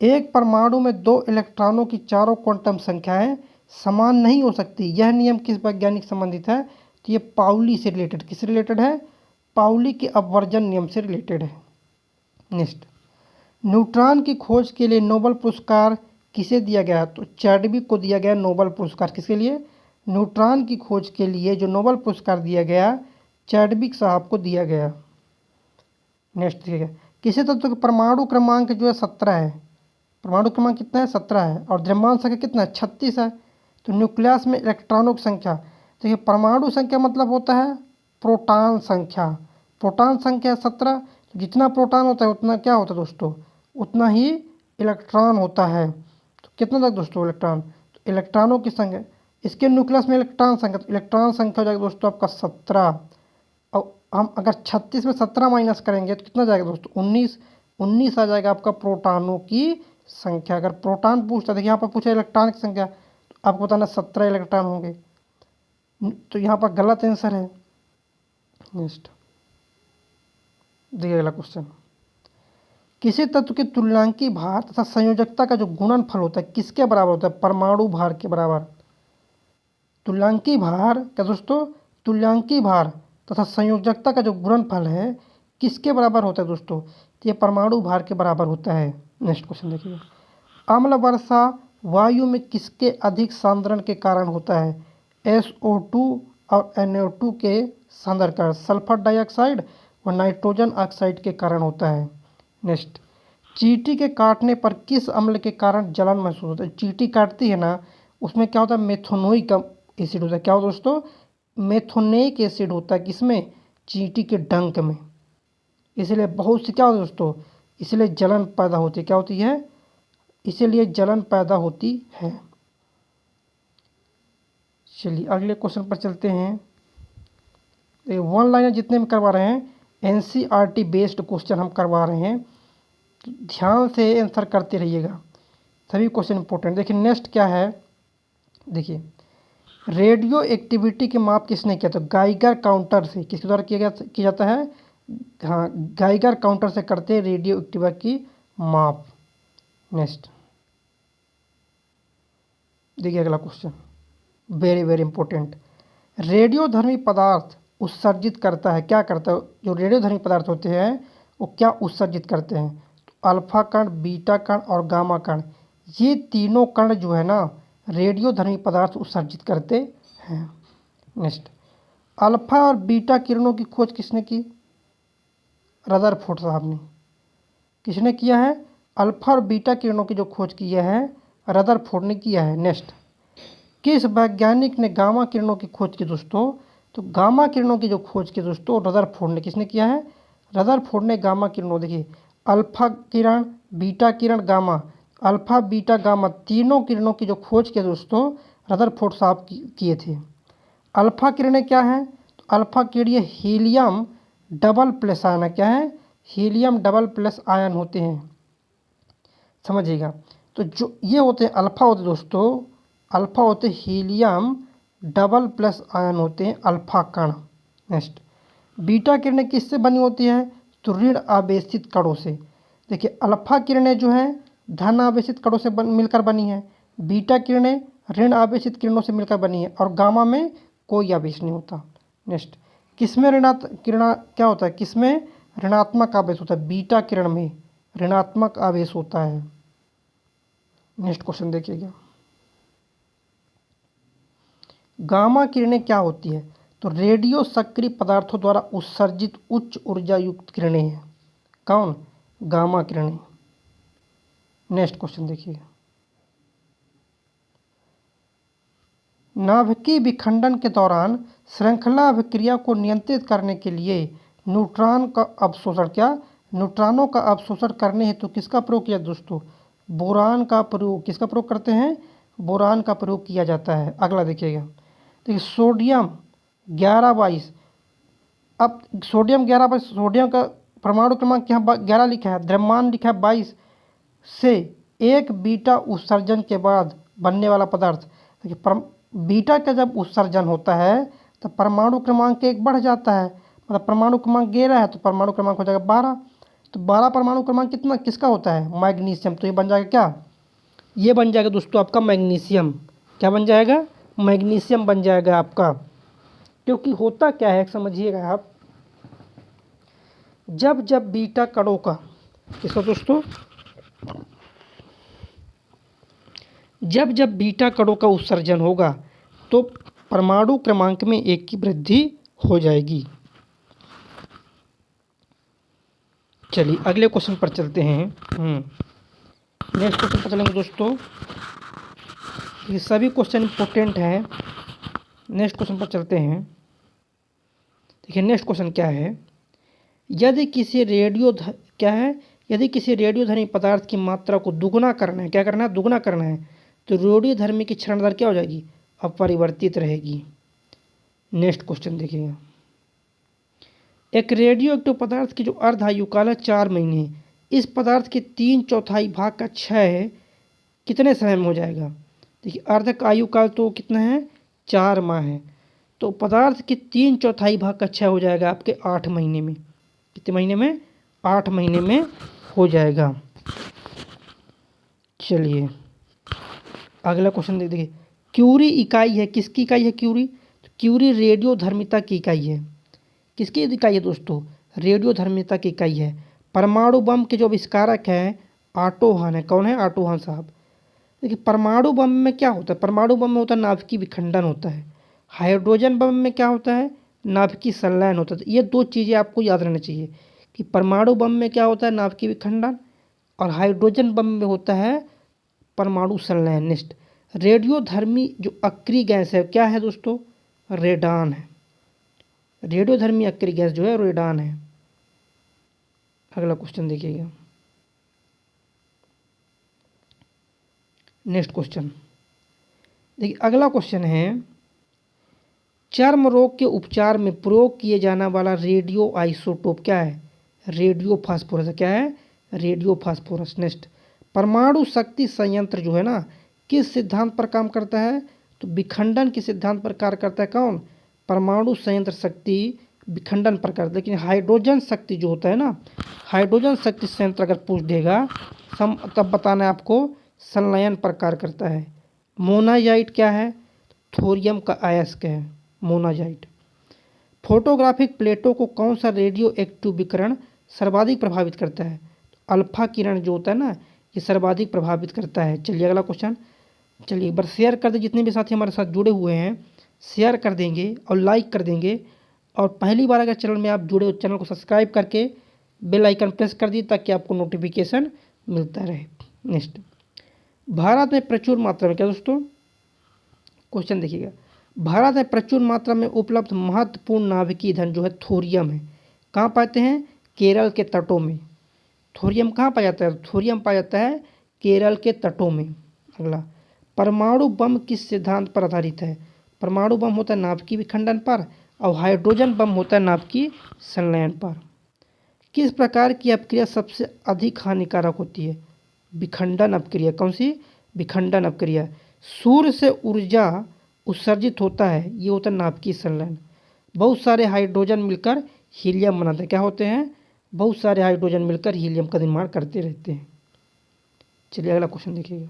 एक परमाणु में 2 इलेक्ट्रॉनों की चारों क्वांटम संख्याएं समान नहीं हो सकती, यह नियम किस वैज्ञानिक संबंधित है। तो ये पाउली से रिलेटेड, किससे रिलेटेड है, पाउली के अपवर्जन नियम से रिलेटेड है। नेक्स्ट, न्यूट्रॉन की खोज के लिए नोबेल पुरस्कार किसे दिया गया, तो चैडविक को दिया गया नोबेल पुरस्कार। किसके लिए, न्यूट्रॉन की खोज के लिए जो नोबेल पुरस्कार दिया गया, चैडविक साहब को दिया गया। नेक्स्ट देखिएगा, किसी तत्व का परमाणु क्रमांक जो है 17 है। परमाणु क्रमांक कितना है, 17 है। और द्रव्यमान संख्या कितना है, 36 है। तो न्यूक्लियस में इलेक्ट्रॉनों की संख्या, देखिए परमाणु संख्या मतलब होता है प्रोटॉन संख्या। प्रोटॉन संख्या 17, तो जितना प्रोटॉन होता है उतना क्या होता है दोस्तों, उतना ही इलेक्ट्रॉन होता है। तो कितना तक दोस्तों इलेक्ट्रॉन, तो इलेक्ट्रॉनों की संख्या, इसके न्यूक्लियस में इलेक्ट्रॉन संख्या, तो इलेक्ट्रॉन संख्या हो जाएगा दोस्तों आपका 17। और हम अगर 36 में 17 माइनस करेंगे तो कितना जाएगा दोस्तों, 19। 19 आ जाएगा आपका प्रोटॉनों की संख्या। अगर प्रोटॉन पूछता, देखिए यहाँ पर पूछा इलेक्ट्रॉन की संख्या, तो आपको बताना 17 इलेक्ट्रॉन होंगे, तो यहाँ पर गलत आंसर है। नेक्स्ट देखिए अगला क्वेश्चन, किसी तत्व के तुल्यांकी भार तथा संयोजकता का जो गुणनफल होता है किसके बराबर होता है, परमाणु भार के बराबर। तुल्यांकी भार क्या दोस्तों, तुल्यांकी भार तथा संयोजकता का जो गुणनफल है किसके बराबर होता है दोस्तों, तो ये परमाणु भार के बराबर होता है। नेक्स्ट क्वेश्चन देखिए, अम्ल वर्षा वायु में किसके अधिक सांद्रण के कारण होता है, SO2 और NO2 के सांद्रण, सल्फर डाइऑक्साइड और नाइट्रोजन ऑक्साइड के कारण होता है। नेक्स्ट, चींटी के काटने पर किस अम्ल के कारण जलन महसूस होता है। चींटी काटती है ना, उसमें क्या होता है, मेथोनोइक एसिड होता है। क्या होता है दोस्तों, मेथोनेइक एसिड होता है किसमें, चींटी के डंक में। इसलिए बहुत सी क्या होता है दोस्तों, इसलिए जलन पैदा होती है। क्या होती है, इसीलिए जलन पैदा होती है। चलिए अगले क्वेश्चन पर चलते हैं। वन लाइनर जितने में करवा रहे हैं NCERT बेस्ड क्वेश्चन हम करवा रहे हैं, तो ध्यान से आंसर करते रहिएगा, सभी क्वेश्चन इंपॉर्टेंट। देखिए नेक्स्ट क्या है, देखिए रेडियो एक्टिविटी के माप किसने किया, तो गाइगर काउंटर से, किसके द्वारा किया जाता है, हाँ गाइगर काउंटर से करते हैं रेडियो एक्टिविटी की माप। नेक्स्ट देखिए अगला क्वेश्चन, वेरी वेरी इंपॉर्टेंट, रेडियोधर्मी पदार्थ उत्सर्जित करता है, क्या करता है, जो रेडियोधर्मी पदार्थ होते हैं वो क्या उत्सर्जित करते हैं, तो अल्फा कण, बीटा कण और गामा कण, ये तीनों कण जो है ना रेडियोधर्मी पदार्थ उत्सर्जित करते हैं। नेक्स्ट, अल्फा और बीटा किरणों की खोज किसने की, रदरफोर्ड साहब ने। किसने किया है, अल्फा और बीटा किरणों की जो खोज की है रदरफोर्ड ने किया है। नेक्स्ट, किस वैज्ञानिक ने गामा किरणों की खोज की दोस्तों, तो गामा किरणों की जो खोज की दोस्तों रदरफोर्ड ने, किसने किया है, रदरफोर्ड ने गामा किरणों, देखिए अल्फा किरण, बीटा किरण, गामा, अल्फा बीटा गामा तीनों किरणों की जो खोज की दोस्तों रदरफोर्ड साहब किए थे। अल्फा किरणें क्या हैं, तो अल्फा किरणें हीलियम डबल प्लस आयन है, क्या है, हीलियम डबल प्लस आयन होते हैं, समझिएगा। तो जो ये होते हैं अल्फा होते दोस्तों, अल्फा होते हीलियम डबल प्लस आयन होते हैं अल्फा कण। नेक्स्ट, बीटा किरणें किससे बनी होती है, तो ऋण आवेशित कणों से। देखिए अल्फा किरणें जो हैं धन आवेशित कणों से मिलकर बनी है, बीटा किरणें ऋण आवेशित किरणों से मिलकर बनी है, और गामा में कोई आवेश नहीं होता। नेक्स्ट, किसमें किरण क्या होता है, किसमें ऋणात्मक आवेश होता है, बीटा किरण में ऋणात्मक आवेश होता है। नेक्स्ट क्वेश्चन देखिएगा, गामा किरणें क्या होती है, तो रेडियो सक्रिय पदार्थों द्वारा उत्सर्जित उच्च ऊर्जा युक्त किरणें हैं। कौन, गामा किरणें। नेक्स्ट क्वेश्चन देखिए, नाभिकीय विखंडन के दौरान श्रृंखला अभिक्रिया को नियंत्रित करने के लिए न्यूट्रॉन का अवशोषण, क्या न्यूट्रॉनों का अवशोषण करने हेतु किसका प्रयोग किया दोस्तों? बोरान का प्रयोग, किसका प्रयोग करते हैं? बोरान का प्रयोग किया जाता है। अगला देखिएगा, देखिए सोडियम 1122, अब सोडियम 1122, सोडियम का परमाणु क्रमांक यहाँ 11 लिखा है, द्रव्यमान लिखा है 22 से एक बीटा उत्सर्जन के बाद बनने वाला पदार्थ। देखिए बीटा का जब उत्सर्जन होता है तो परमाणु क्रमांक 1 बढ़ जाता है, मतलब परमाणु क्रमांक 11 है तो परमाणु क्रमांक हो जाएगा 12। तो 12 परमाणु क्रमांक कितना किसका होता है? मैग्नीशियम। तो ये बन जाएगा क्या? ये बन जाएगा दोस्तों आपका मैग्नीशियम। क्या बन जाएगा? मैग्नीशियम बन जाएगा आपका। क्योंकि होता क्या है समझिएगा आप, जब जब बीटा कणों का, किसका दोस्तों? जब जब बीटा कणों का उत्सर्जन होगा तो परमाणु क्रमांक में 1 की वृद्धि हो जाएगी। चलिए अगले क्वेश्चन पर चलते हैं। नेक्स्ट क्वेश्चन पर चलेंगे दोस्तों। ये सभी क्वेश्चन इंपॉर्टेंट हैं। नेक्स्ट क्वेश्चन पर चलते हैं। देखिए नेक्स्ट क्वेश्चन क्या है, यदि किसी रेडियोधर्मी पदार्थ की मात्रा को दुगुना करना है, क्या करना है? दुगुना करना है, तो रेडियोधर्मी की क्षरण दर क्या हो जाएगी? अपरिवर्तित रहेगी। नेक्स्ट क्वेश्चन देखिएगा, एक रेडियो एक्टिव पदार्थ की जो अर्ध आयु काल है 4 महीने है, इस पदार्थ के 3/4 भाग का क्षय कितने समय में हो जाएगा? देखिए अर्ध आयु काल तो कितना है? 4 माह है, तो पदार्थ के 3/4 भाग का क्षय हो जाएगा आपके 8 महीने में। कितने महीने में? 8 महीने में हो जाएगा। चलिए अगला क्वेश्चन देखिए, क्यूरी इकाई है, किसकी इकाई है क्यूरी? तो क्यूरी रेडियोधर्मिता की इकाई है। किसकी इकाई है दोस्तों? रेडियोधर्मिता की इकाई है। परमाणु बम के जो आविष्कारक हैं ऑटो हन है। कौन है? ऑटो हन साहब। देखिए परमाणु बम में क्या होता है? परमाणु बम में होता है नाभिकीय विखंडन होता है। हाइड्रोजन बम में क्या होता है? नाभिकीय संलयन होता है। तो ये 2 चीज़ें आपको याद रहनी चाहिए कि परमाणु बम में क्या होता है? नाभिकीय विखंडन, और हाइड्रोजन बम में होता है परमाणु संलयन। नेक्स्ट, रेडियोधर्मी जो अक्रिय गैस है क्या है दोस्तों? रेडान है। रेडियोधर्मी अक्रिय गैस जो है रेडान है। अगला क्वेश्चन देखिएगा, नेक्स्ट क्वेश्चन देखिए, अगला क्वेश्चन है, चर्म रोग के उपचार में प्रयोग किए जाने वाला रेडियो आइसोटोप क्या है? Radio phosphorus. क्या है? Radio phosphorus. नेक्स्ट, परमाणु शक्ति संयंत्र जो है ना किस सिद्धांत पर काम करता है? तो विखंडन के सिद्धांत पर कार्य करता है। कौन? परमाणु संयंत्र शक्ति विखंडन पर करता है। लेकिन हाइड्रोजन शक्ति जो होता है ना, हाइड्रोजन शक्ति संयंत्र अगर पूछ देगा तब बताना है आपको संलयन पर कार्य करता है। मोनाजाइट क्या है? थोरियम का अयस्क है मोनाजाइट। फोटोग्राफिक प्लेटों को कौन सा रेडियो एक्टिव विकिरण सर्वाधिक प्रभावित करता है? अल्फा किरण जो होता है ना ये सर्वाधिक प्रभावित करता है। चलिए अगला क्वेश्चन, चलिए एक बार शेयर कर दे, जितने भी साथी हमारे साथ जुड़े हुए हैं शेयर कर देंगे और लाइक कर देंगे, और पहली बार अगर चैनल में आप जुड़े हो चैनल को सब्सक्राइब करके बेल आइकन प्रेस कर दिए ताकि आपको नोटिफिकेशन मिलता रहे। नेक्स्ट, भारत में प्रचुर मात्रा में, क्या दोस्तों? क्वेश्चन देखिएगा, भारत में प्रचुर मात्रा में उपलब्ध महत्वपूर्ण नाभिकीय ईंधन जो है थोरियम है। कहाँ पाते हैं? केरल के तटों में। थोरियम कहाँ पाया जाता है? थोरियम पाया जाता है केरल के तटों में। अगला, परमाणु बम किस सिद्धांत पर आधारित है? परमाणु बम होता है नाभिकीय विखंडन पर, और हाइड्रोजन बम होता है नाभिकीय संलयन पर। किस प्रकार की अपक्रिया सबसे अधिक हानिकारक होती है? विखंडन अपक्रिया। कौन सी? विखंडन अपक्रिया। सूर्य से ऊर्जा उत्सर्जित होता है, ये होता है नाभिकीय संलयन। बहुत सारे हाइड्रोजन मिलकर हीलियम बनाते हैं। क्या होते हैं? बहुत सारे हाइड्रोजन मिलकर हीलियम का निर्माण करते रहते हैं। चलिए अगला क्वेश्चन देखिएगा,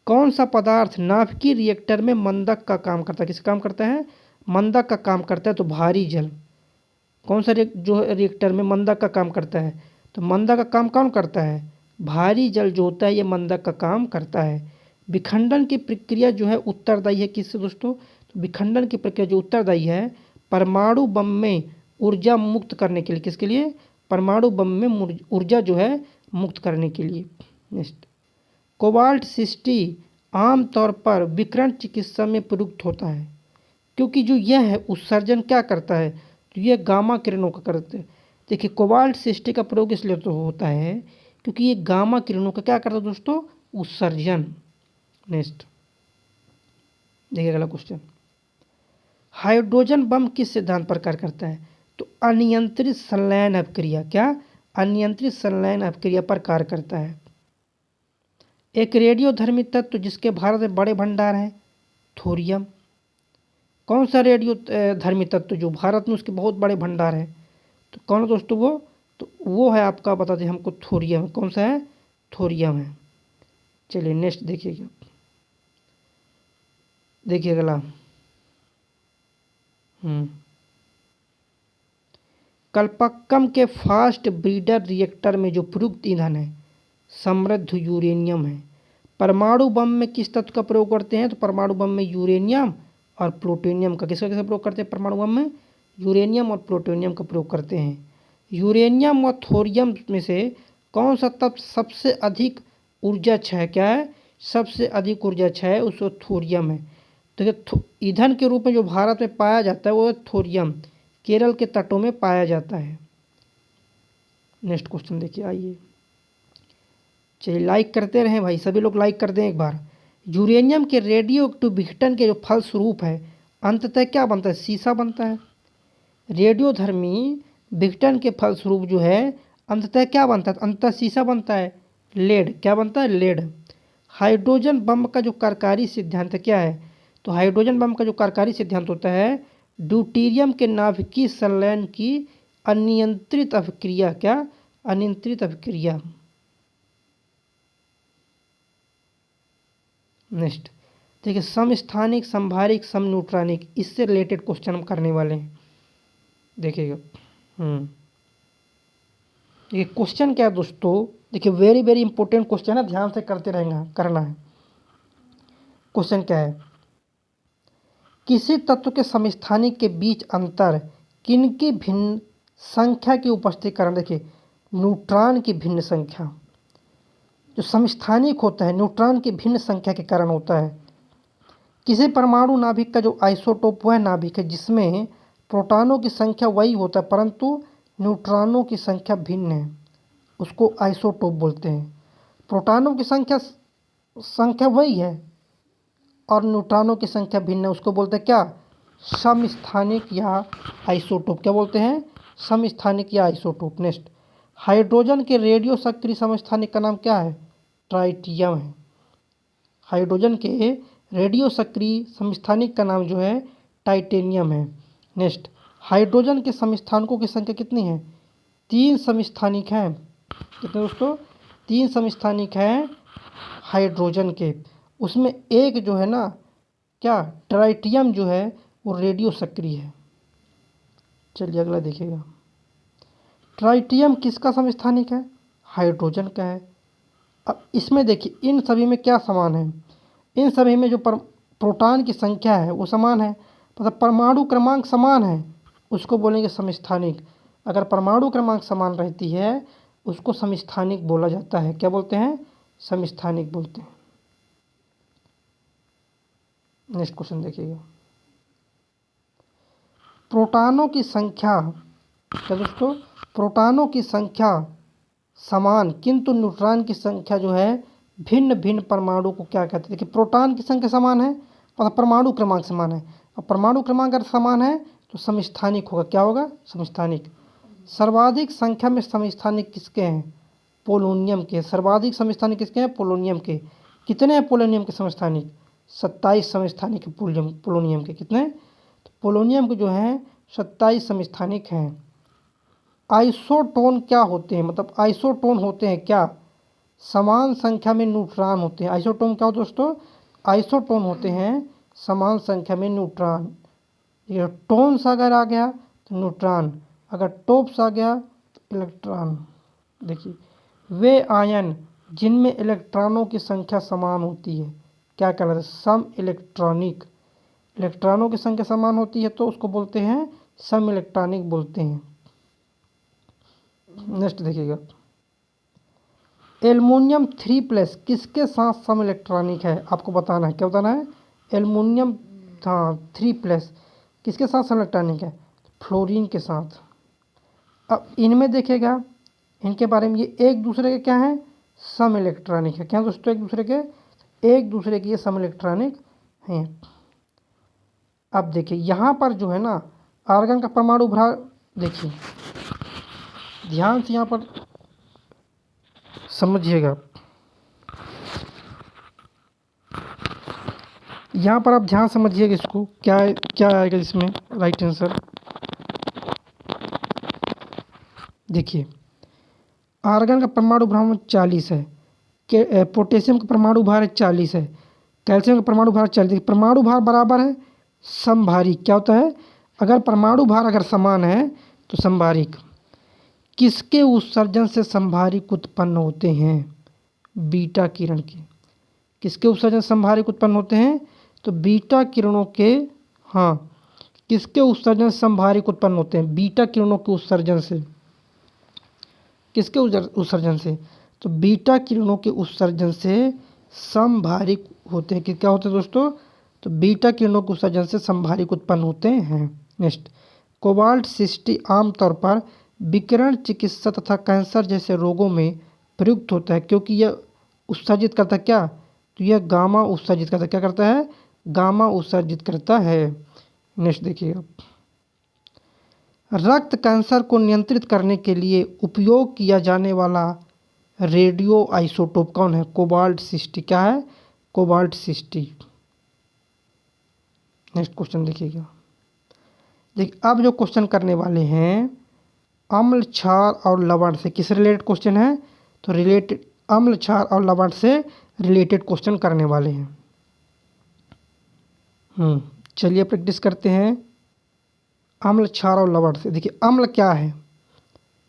कौन सा पदार्थ नाभिकीय रिएक्टर में मंदक का काम करता है? किस काम करता है? मंदक का काम करता है। तो भारी जल। कौन सा जो रिएक्टर में मंदक का काम करता है? तो मंदक का काम कौन करता है? भारी जल जो होता है ये मंदक का काम करता है। विखंडन की प्रक्रिया जो है उत्तरदायी है किससे दोस्तों? तो विखंडन की प्रक्रिया जो उत्तरदायी है परमाणु बम में ऊर्जा मुक्त करने के लिए। किसके लिए? परमाणु बम में ऊर्जा जो है मुक्त करने के लिए। नेक्स्ट, कोबाल्ट 60 आमतौर पर विकिरण चिकित्सा में प्रयुक्त होता है, क्योंकि जो यह है उत्सर्जन क्या करता है? तो ये गामा किरणों का करते हैं। देखिए कोबाल्ट 60 का प्रयोग इसलिए तो होता है क्योंकि ये गामा किरणों का क्या करता है दोस्तों, उत्सर्जन। नेक्स्ट देखिए अगला क्वेश्चन, हाइड्रोजन बम किस सिद्धांत पर कार्य करता है? तो अनियंत्रित संलयन अपक्रिया, क्या अनियंत्रित संलयन अपक्रिया पर कार्य करता है। एक रेडियोधर्मी तत्व जिसके भारत में बड़े भंडार हैं, थोरियम। कौन सा रेडियो धर्मी तत्व जो भारत में उसके बहुत बड़े भंडार हैं, तो कौन है दोस्तों वो, तो वो है आपका, बता दें हमको, थोरियम। कौन सा है, थोरियम है। चलिए नेक्स्ट देखिएगा, देखिए अगला, कल्पक्कम के फास्ट ब्रीडर रिएक्टर में जो प्रयुक्त ईंधन है समृद्ध यूरेनियम है। परमाणु बम में किस तत्व का प्रयोग करते हैं? तो परमाणु बम में यूरेनियम और प्लूटोनियम का, किसका प्रयोग करते हैं? परमाणु बम में यूरेनियम और प्लूटोनियम का प्रयोग करते हैं। यूरेनियम और थोरियम में से कौन सा तत्व सबसे अधिक ऊर्जा क्षय, क्या है, सबसे अधिक ऊर्जा क्षय, उसको थोरियम है। तो ईंधन के रूप में जो भारत में पाया जाता है वो थोरियम, केरल के तटों में पाया जाता है। नेक्स्ट क्वेश्चन देखिए, आइए, चलिए लाइक करते रहें भाई, सभी लोग लाइक कर दें एक बार। यूरेनियम के रेडियो एक्टिव विघटन के जो फलस्वरूप है अंततः क्या बनता है? शीशा बनता है। रेडियोधर्मी विघटन के फलस्वरूप जो है अंततः क्या बनता है? अंततः शीशा बनता है, लेड। क्या बनता है? लेड। हाइड्रोजन बम का जो कार्यकारी सिद्धांत क्या है? तो हाइड्रोजन बम का जो कार्यकारी सिद्धांत होता है ड्यूटेरियम के नाभिकीय संलयन की अनियंत्रित अभिक्रिया, क्या, अनियंत्रित अभिक्रिया। नेक्स्ट देखिए, समस्थानिक, संभारिक, समन्यूट्रॉनिक, इससे रिलेटेड क्वेश्चन हम करने वाले हैं, देखिएगा। देखिए क्वेश्चन क्या है दोस्तों, देखिए वेरी वेरी इंपॉर्टेंट क्वेश्चन है, ध्यान से करते रहेंगे, करना है। क्वेश्चन क्या है, किसी तत्व के समस्थानिक के बीच अंतर किनकी भिन्न संख्या की उपस्थिति के कारण, देखिए न्यूट्रॉन की भिन्न संख्या, जो समस्थानिक होता है न्यूट्रॉन की भिन्न संख्या के कारण होता है। किसी परमाणु नाभिक का जो आइसोटोप वह नाभिक है जिसमें प्रोटॉनों की संख्या वही होता है परंतु न्यूट्रॉनों की संख्या भिन्न है, उसको आइसोटोप बोलते हैं। प्रोटॉनों की संख्या वही है और न्यूट्रॉनों की संख्या भिन्न है, उसको बोलते हैं क्या? समस्थानिक या आइसोटोप। क्या बोलते हैं? समस्थानिक या आइसोटोप। नेक्स्ट, हाइड्रोजन के रेडियो सक्रिय समस्थानिक का नाम क्या है? ट्राइटियम है। हाइड्रोजन के रेडियो सक्रिय समस्थानिक का नाम जो है टाइटेनियम है। नेक्स्ट, हाइड्रोजन के समस्थानिकों की संख्या कितनी है? 3 समस्थानिक हैं। कितने दोस्तों? 3 समस्थानिक हैं हाइड्रोजन के, उसमें एक जो है ना, क्या, ट्राइटियम जो है वो रेडियो सक्रिय है। चलिए अगला देखिएगा, ट्राइटियम किसका समस्थानिक है? हाइड्रोजन का है। अब इसमें देखिए इन सभी में क्या समान है? इन सभी में जो प्रोटॉन की संख्या है वो समान है, मतलब परमाणु क्रमांक समान है, उसको बोलेंगे समस्थानिक। अगर परमाणु क्रमांक समान रहती है उसको समस्थानिक बोला जाता है। क्या बोलते हैं? समस्थानिक बोलते हैं। नेक्स्ट क्वेश्चन देखिएगा, प्रोटॉनों की संख्या, क्या दोस्तों, प्रोटॉनों की संख्या समान किंतु न्यूट्रॉन की संख्या जो है भिन्न भिन्न परमाणु को क्या कहते हैं? देखिए प्रोटॉन की संख्या समान है और परमाणु क्रमांक समान है, और परमाणु क्रमांक अगर समान है तो समस्थानिक होगा। क्या होगा? समस्थानिक। सर्वाधिक संख्या में समस्थानिक किसके हैं? पोलोनियम के। सर्वाधिक समस्थानिक किसके हैं? पोलोनियम के। कितने हैं पोलोनियम के समस्थानिक? 27 समस्थानिक पोलोनियम के। कितने? तो पोलोनियम के जो हैं 27 समस्थानिक हैं। आइसोटोन क्या होते हैं? मतलब आइसोटोन होते हैं क्या? समान संख्या में न्यूट्रॉन होते हैं। आइसोटोन क्या होते हैं दोस्तों? आइसोटोन होते हैं समान संख्या में न्यूट्रॉन। ये टोन्स अगर आ गया तो न्यूट्रॉन, अगर टोप्स आ गया तो इलेक्ट्रॉन। देखिए वे आयन जिनमें इलेक्ट्रॉनों की संख्या समान होती है क्या कहलाते हैं? सम इलेक्ट्रॉनिक। इलेक्ट्रॉनों की संख्या समान होती है तो उसको बोलते हैं सम इलेक्ट्रॉनिक बोलते हैं। नेक्स्ट देखिएगा, एल्युमिनियम 3+ किसके साथ सम इलेक्ट्रॉनिक है? आपको बताना है। क्या बताना है? एल्युमिनियम 3+ किसके साथ सम इलेक्ट्रॉनिक है? फ्लोरीन के साथ। अब इनमें देखिएगा, इनके बारे में, ये एक दूसरे के क्या हैं, सम इलेक्ट्रॉनिक है। क्या दोस्तों, एक दूसरे के ये सम इलेक्ट्रॉनिक हैं। अब देखिए यहाँ पर जो है ना आर्गन का परमाणु भार, देखिए ध्यान से यहाँ पर समझिएगा, यहाँ पर आप ध्यान समझिएगा इसको, क्या क्या आएगा इसमें राइट आंसर। देखिए आर्गन का परमाणु भार 40 है, पोटेशियम का परमाणु भार 40 है, कैल्शियम का परमाणु भार 40। परमाणु भार बराबर है समभारिक। क्या होता है, अगर परमाणु भार अगर समान है तो समभारिक। किसके उत्सर्जन से समभारिक उत्पन्न होते हैं, बीटा किरण के। किसके उत्सर्जन से समभारिक उत्पन्न होते हैं, तो बीटा किरणों के, हाँ, किसके उत्सर्जन से समभारिक उत्पन्न होते हैं, बीटा किरणों के उत्सर्जन से। किसके उत्सर्जन से, तो बीटा किरणों के उत्सर्जन से समभारिक होते हैं। कि क्या होते हैं दोस्तों, तो बीटा किरणों के उत्सर्जन से समभारिक उत्पन्न होते हैं। नेक्स्ट, कोबाल्ट 60 आमतौर पर विकिरण चिकित्सा तथा कैंसर जैसे रोगों में प्रयुक्त होता है, क्योंकि यह उत्सर्जित करता क्या, तो यह गामा उत्सर्जित करता, क्या करता है, गामा उत्सर्जित करता है। नेक्स्ट देखिएगा, रक्त कैंसर को नियंत्रित करने के लिए उपयोग किया जाने वाला रेडियो आइसोटोप कौन है, कोबाल्ट 60। क्या है, कोबाल्ट 60। नेक्स्ट क्वेश्चन देखिएगा, देखिए अब जो क्वेश्चन करने वाले हैं अम्ल, क्षार और लवण से किस रिलेटेड क्वेश्चन है, तो रिलेटेड अम्ल, क्षार और लवण से रिलेटेड क्वेश्चन करने वाले हैं। चलिए प्रैक्टिस करते हैं अम्ल, क्षार और लवण से। देखिए अम्ल क्या है,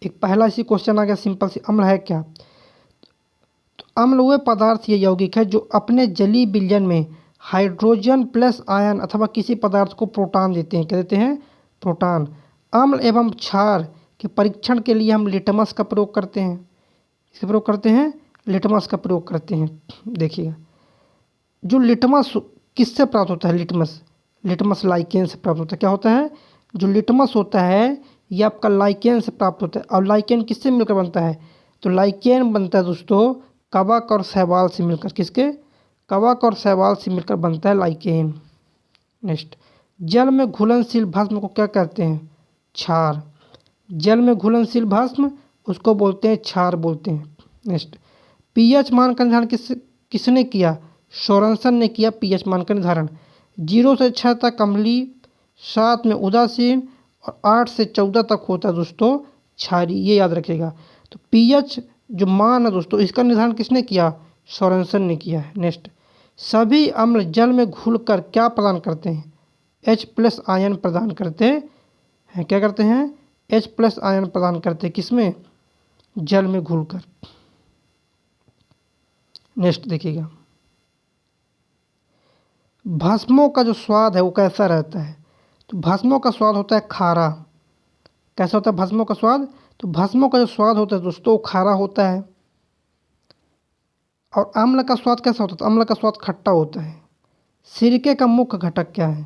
एक पहला इसी क्वेश्चन आ गया सिंपल सी, अम्ल है क्या, तो अम्ल वे पदार्थ ये यौगिक है जो अपने जलीय विलयन में हाइड्रोजन प्लस आयन अथवा किसी पदार्थ को प्रोटॉन देते हैं। क्या देते हैं, प्रोटॉन। अम्ल एवं क्षार के परीक्षण के लिए हम लिटमस का प्रयोग करते हैं। इसका प्रयोग करते हैं, लिटमस का प्रयोग करते हैं। देखिएगा जो लिटमस किससे प्राप्त होता है, लिटमस लाइकेन से प्राप्त होता है। क्या होता है, जो लिटमस होता है ये आपका लाइकेन से प्राप्त होता है। और लाइकेन किससे मिलकर बनता है, तो लाइकेन बनता है दोस्तों कवक और शैवाल से मिलकर। किसके, कवक और शैवाल से मिलकर बनता है लाइकेन। नेक्स्ट, जल में घुलनशील भस्म को क्या कहते हैं, क्षार। जल में घुलनशील भस्म उसको बोलते हैं क्षार बोलते हैं। नेक्स्ट, पीएच मान का निर्धारण किसने किया, सोरेनसन ने किया पीएच मान का निर्धारण। 0 से 6 तक अम्लीय, 7 में उदासीन और 8 से 14 तक होता है दोस्तों क्षारीय, ये याद रखिएगा। तो पीएच जो मान है दोस्तों इसका निर्धारण किसने किया, सोरेनसन ने किया है। नेक्स्ट, सभी अम्ल जल में घुलकर क्या प्रदान करते हैं, H+ आयन प्रदान करते हैं। क्या करते हैं, H+ आयन प्रदान करते हैं, किसमें, जल में घुलकर। नेक्स्ट देखिएगा, भस्मों का जो स्वाद है वो कैसा रहता है, तो भस्मों का स्वाद होता है खारा। कैसा होता है भस्मों का स्वाद, तो भस्मों का जो स्वाद होता है दोस्तों वो खारा होता है। और अम्ल का स्वाद कैसा होता है, तो अम्ल का स्वाद खट्टा होता है। सिरके का मुख्य घटक क्या है,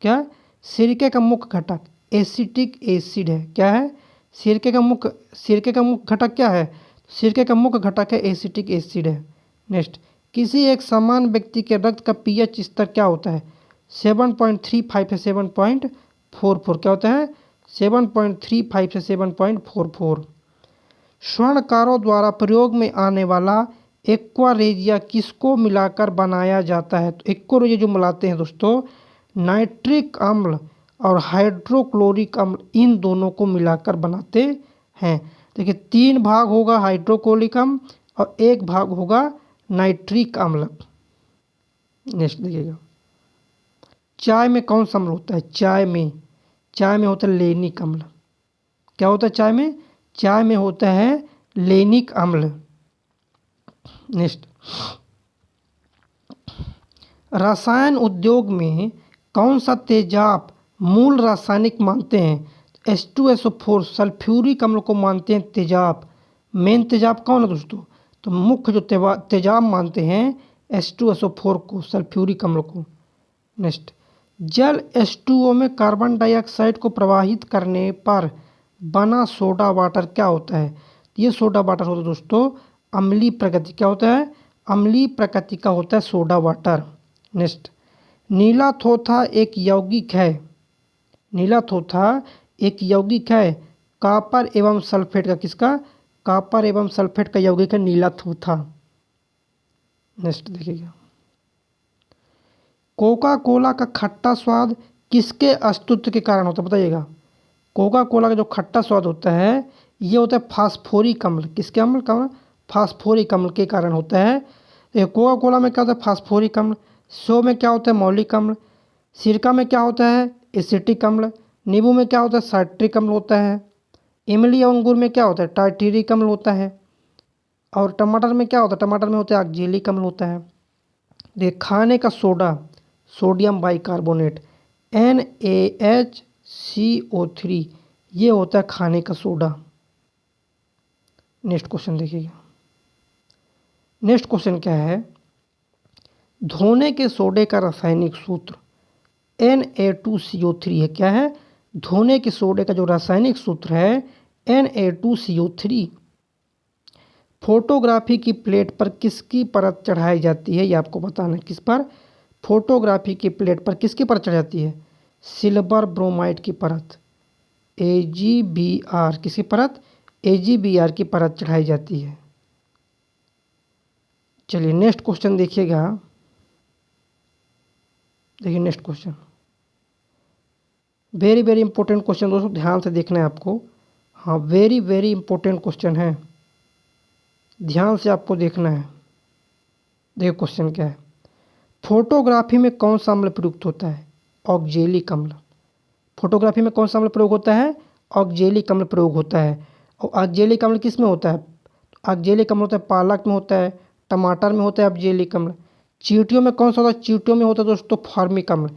क्या, सिरके का मुख्य घटक एसिटिक एसिड है। क्या है, सिरके का मुख्य घटक क्या है, सिरके का मुख्य घटक है एसिटिक एसिड है। नेक्स्ट, किसी एक समान व्यक्ति के रक्त का पीएच स्तर क्या होता है, 7.35 से 7.44। क्या होता है, 7.35 से 7.44। स्वर्णकारों द्वारा प्रयोग में आने वाला एक्वा रेजिया किसको मिलाकर बनाया जाता है, तो एक्वा रेजिया जो मिलाते हैं दोस्तों नाइट्रिक अम्ल और हाइड्रोक्लोरिक अम्ल, इन दोनों को मिलाकर बनाते हैं। देखिए 3 भाग होगा हाइड्रोक्लोरिक अम्ल और 1 भाग होगा नाइट्रिक अम्ल। नेक्स्ट देखिएगा, चाय में कौन सा अम्ल होता है, चाय में होता है लेनिक अम्ल। क्या होता है चाय में होता है लेनिक अम्ल। नेक्स्ट, रसायन उद्योग में कौन सा तेजाब मूल रासायनिक मानते हैं, H2SO4 सल्फ्यूरिक अम्ल को मानते हैं तेजाब। मेन तेजाब कौन है दोस्तों, तो मुख्य जो तेजाब मानते हैं H2SO4 को, सल्फ्यूरिक अम्ल को। नेक्स्ट, जल H2O में कार्बन डाइऑक्साइड को प्रवाहित करने पर बना सोडा वाटर क्या होता है? ये सोडा वाटर होता है दोस्तों अम्लीय प्रकृति। क्या होता है? अम्लीय प्रकृति का होता है सोडा वाटर। नेक्स्ट, नीला थोथा एक यौगिक है। नीला थोथा एक यौगिक है कॉपर एवं सल्फेट का। किसका? कॉपर एवं सल्फेट का यौगिक है नीला थोथा। नेक्स्ट देखिएगा, कोका कोला का खट्टा स्वाद किसके अस्तित्व के कारण होता है? बताइएगा। कोका कोला का जो खट्टा स्वाद होता है ये होता है फास्फोरिक अम्ल। किसके अम्ल का? फास्फोरिक अम्ल के कारण होता है। तो कोका कोला में क्या होता है? फास्फोरिक अम्ल। सो में क्या होता है? मौलिक अम्ल। सिरका में क्या होता है? एसिटिक अम्ल। नींबू में क्या होता है? साइट्रिक अम्ल होता है। इमली और अंगूर में क्या होता है? टार्टेरिक अम्ल होता है। और टमाटर में क्या होता है? टमाटर में होता है ऑक्जेलिक अम्ल होता है। देखिए, खाने का सोडा सोडियम बाइकार्बोनेट NaHCO3 ये होता है खाने का सोडा। नेक्स्ट क्वेश्चन देखिएगा। नेक्स्ट क्वेश्चन क्या है? धोने के सोडे का रासायनिक सूत्र Na2CO3 है। क्या है? धोने के सोडे का जो रासायनिक सूत्र है Na2CO3। फोटोग्राफी की प्लेट पर किसकी परत चढ़ाई जाती है? ये आपको बताना है। किस पर? फोटोग्राफी की प्लेट पर किसकी परत चढ़ जाती है? सिल्वर ब्रोमाइड की परत AgBr। किसकी परत? AgBr की परत चढ़ाई जाती है। चलिए नेक्स्ट क्वेश्चन देखिएगा। देखिए next question very very important question दोस्तों, ध्यान से देखना है आपको। हाँ, वेरी वेरी इंपॉर्टेंट क्वेश्चन है, ध्यान से आपको देखना है। देखिए क्वेश्चन क्या है? फोटोग्राफी में कौन सा अम्ल प्रयुक्त होता है? ऑक्जेलिक अम्ल। फोटोग्राफी में कौन सा अम्ल प्रयोग होता है? ऑक्जेलिक अम्ल प्रयोग होता है। और ऑक्जेलिक अम्ल किस में होता है? ऑक्जेलिक अम्ल होता है पालक में होता है, टमाटर में होता है ऑक्जेलिक अम्ल। चींटियों में कौन सा होता है? चींटियों में होता है दोस्तों फॉर्मिक अम्ल,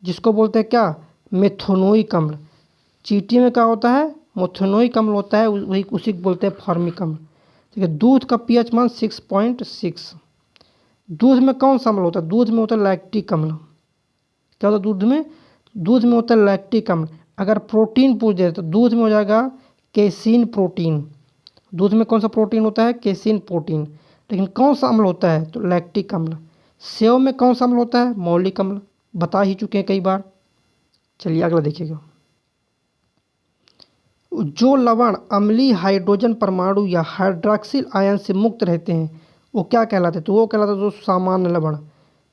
जिसको बोलते हैं क्या? मेथोनोइक अम्ल। चींटी में क्या होता है? मेथोनोइक अम्ल होता है, वही उसी को बोलते हैं फॉर्मिक अम्ल। ठीक है। दूध का pH मान 6.6। दूध में कौन सा अम्ल होता है? दूध में होता है लैक्टिक अम्ल। क्या होता है दूध में? दूध में होता है लैक्टिक अम्ल। अगर प्रोटीन पूछ दे तो दूध में हो जाएगा केसिन प्रोटीन। दूध में कौन सा प्रोटीन होता है? Casein protein. लेकिन कौन सा अम्ल होता है? तो लैक्टिक अम्ल। सेव में कौन सा अम्ल होता है? मौलिक अम्ल। बता ही चुके हैं कई बार। चलिए अगला देखिएगा। जो लवण अम्लीय हाइड्रोजन परमाणु या हाइड्रॉक्सिल आयन से मुक्त रहते हैं वो क्या कहलाते हैं? तो वो कहलाते हैं जो सामान्य लवण।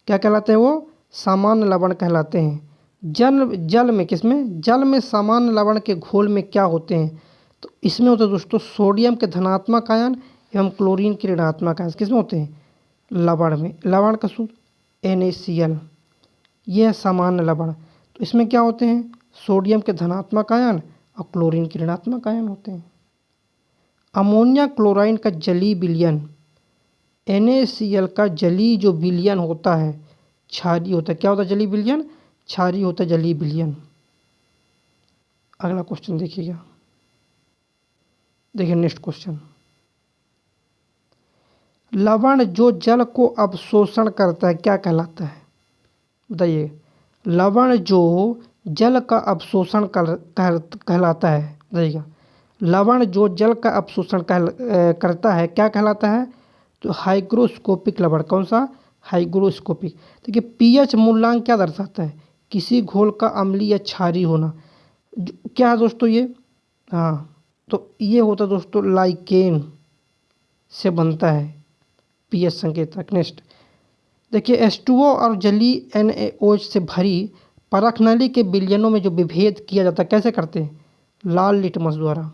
क्या कहलाते हैं वो? सामान्य लवण कहलाते हैं। जल में किसमें? जल में सामान्य लवण के घोल में क्या होते हैं? तो इसमें होते हैं दोस्तों सोडियम के धनात्मक आयन एवं क्लोरीन के ऋणात्मक आयन। किसमें होते हैं? लवण में। लवण का सूत्र NaCl, यह है सामान्य लवण। तो इसमें क्या होते हैं? सोडियम के धनात्मक आयन और क्लोरीन के ऋणात्मक आयन होते हैं। अमोनिया क्लोराइड का जलीय विलयन NaCl का जलीय जो विलयन होता है क्षारीय होता है। क्या होता है जलीय विलयन? क्षारीय होता है जलीय विलयन। अगला क्वेश्चन देखिएगा। देखिए नेक्स्ट क्वेश्चन, लवण जो जल को अवशोषण करता है क्या कहलाता है? बताइए। लवण जो जल का अवशोषण कहलाता है। बताइएगा। लवण जो जल का अवशोषण करता है क्या कहलाता है? तो हाइग्रोस्कोपिक लवण। कौन सा? हाइग्रोस्कोपिक। देखिए pH मूल्यांक क्या दर्शाता है? किसी घोल का अम्लीय या क्षारीय होना। क्या है दोस्तों ये? हाँ, तो ये होता है दोस्तों लाइकेन से बनता है pH संकेतक। नेक्स्ट देखिए H2O और जलीय NaOH से भरी परख नली के विलयनों में जो विभेद किया जाता है कैसे करते हैं? लाल लिटमस द्वारा।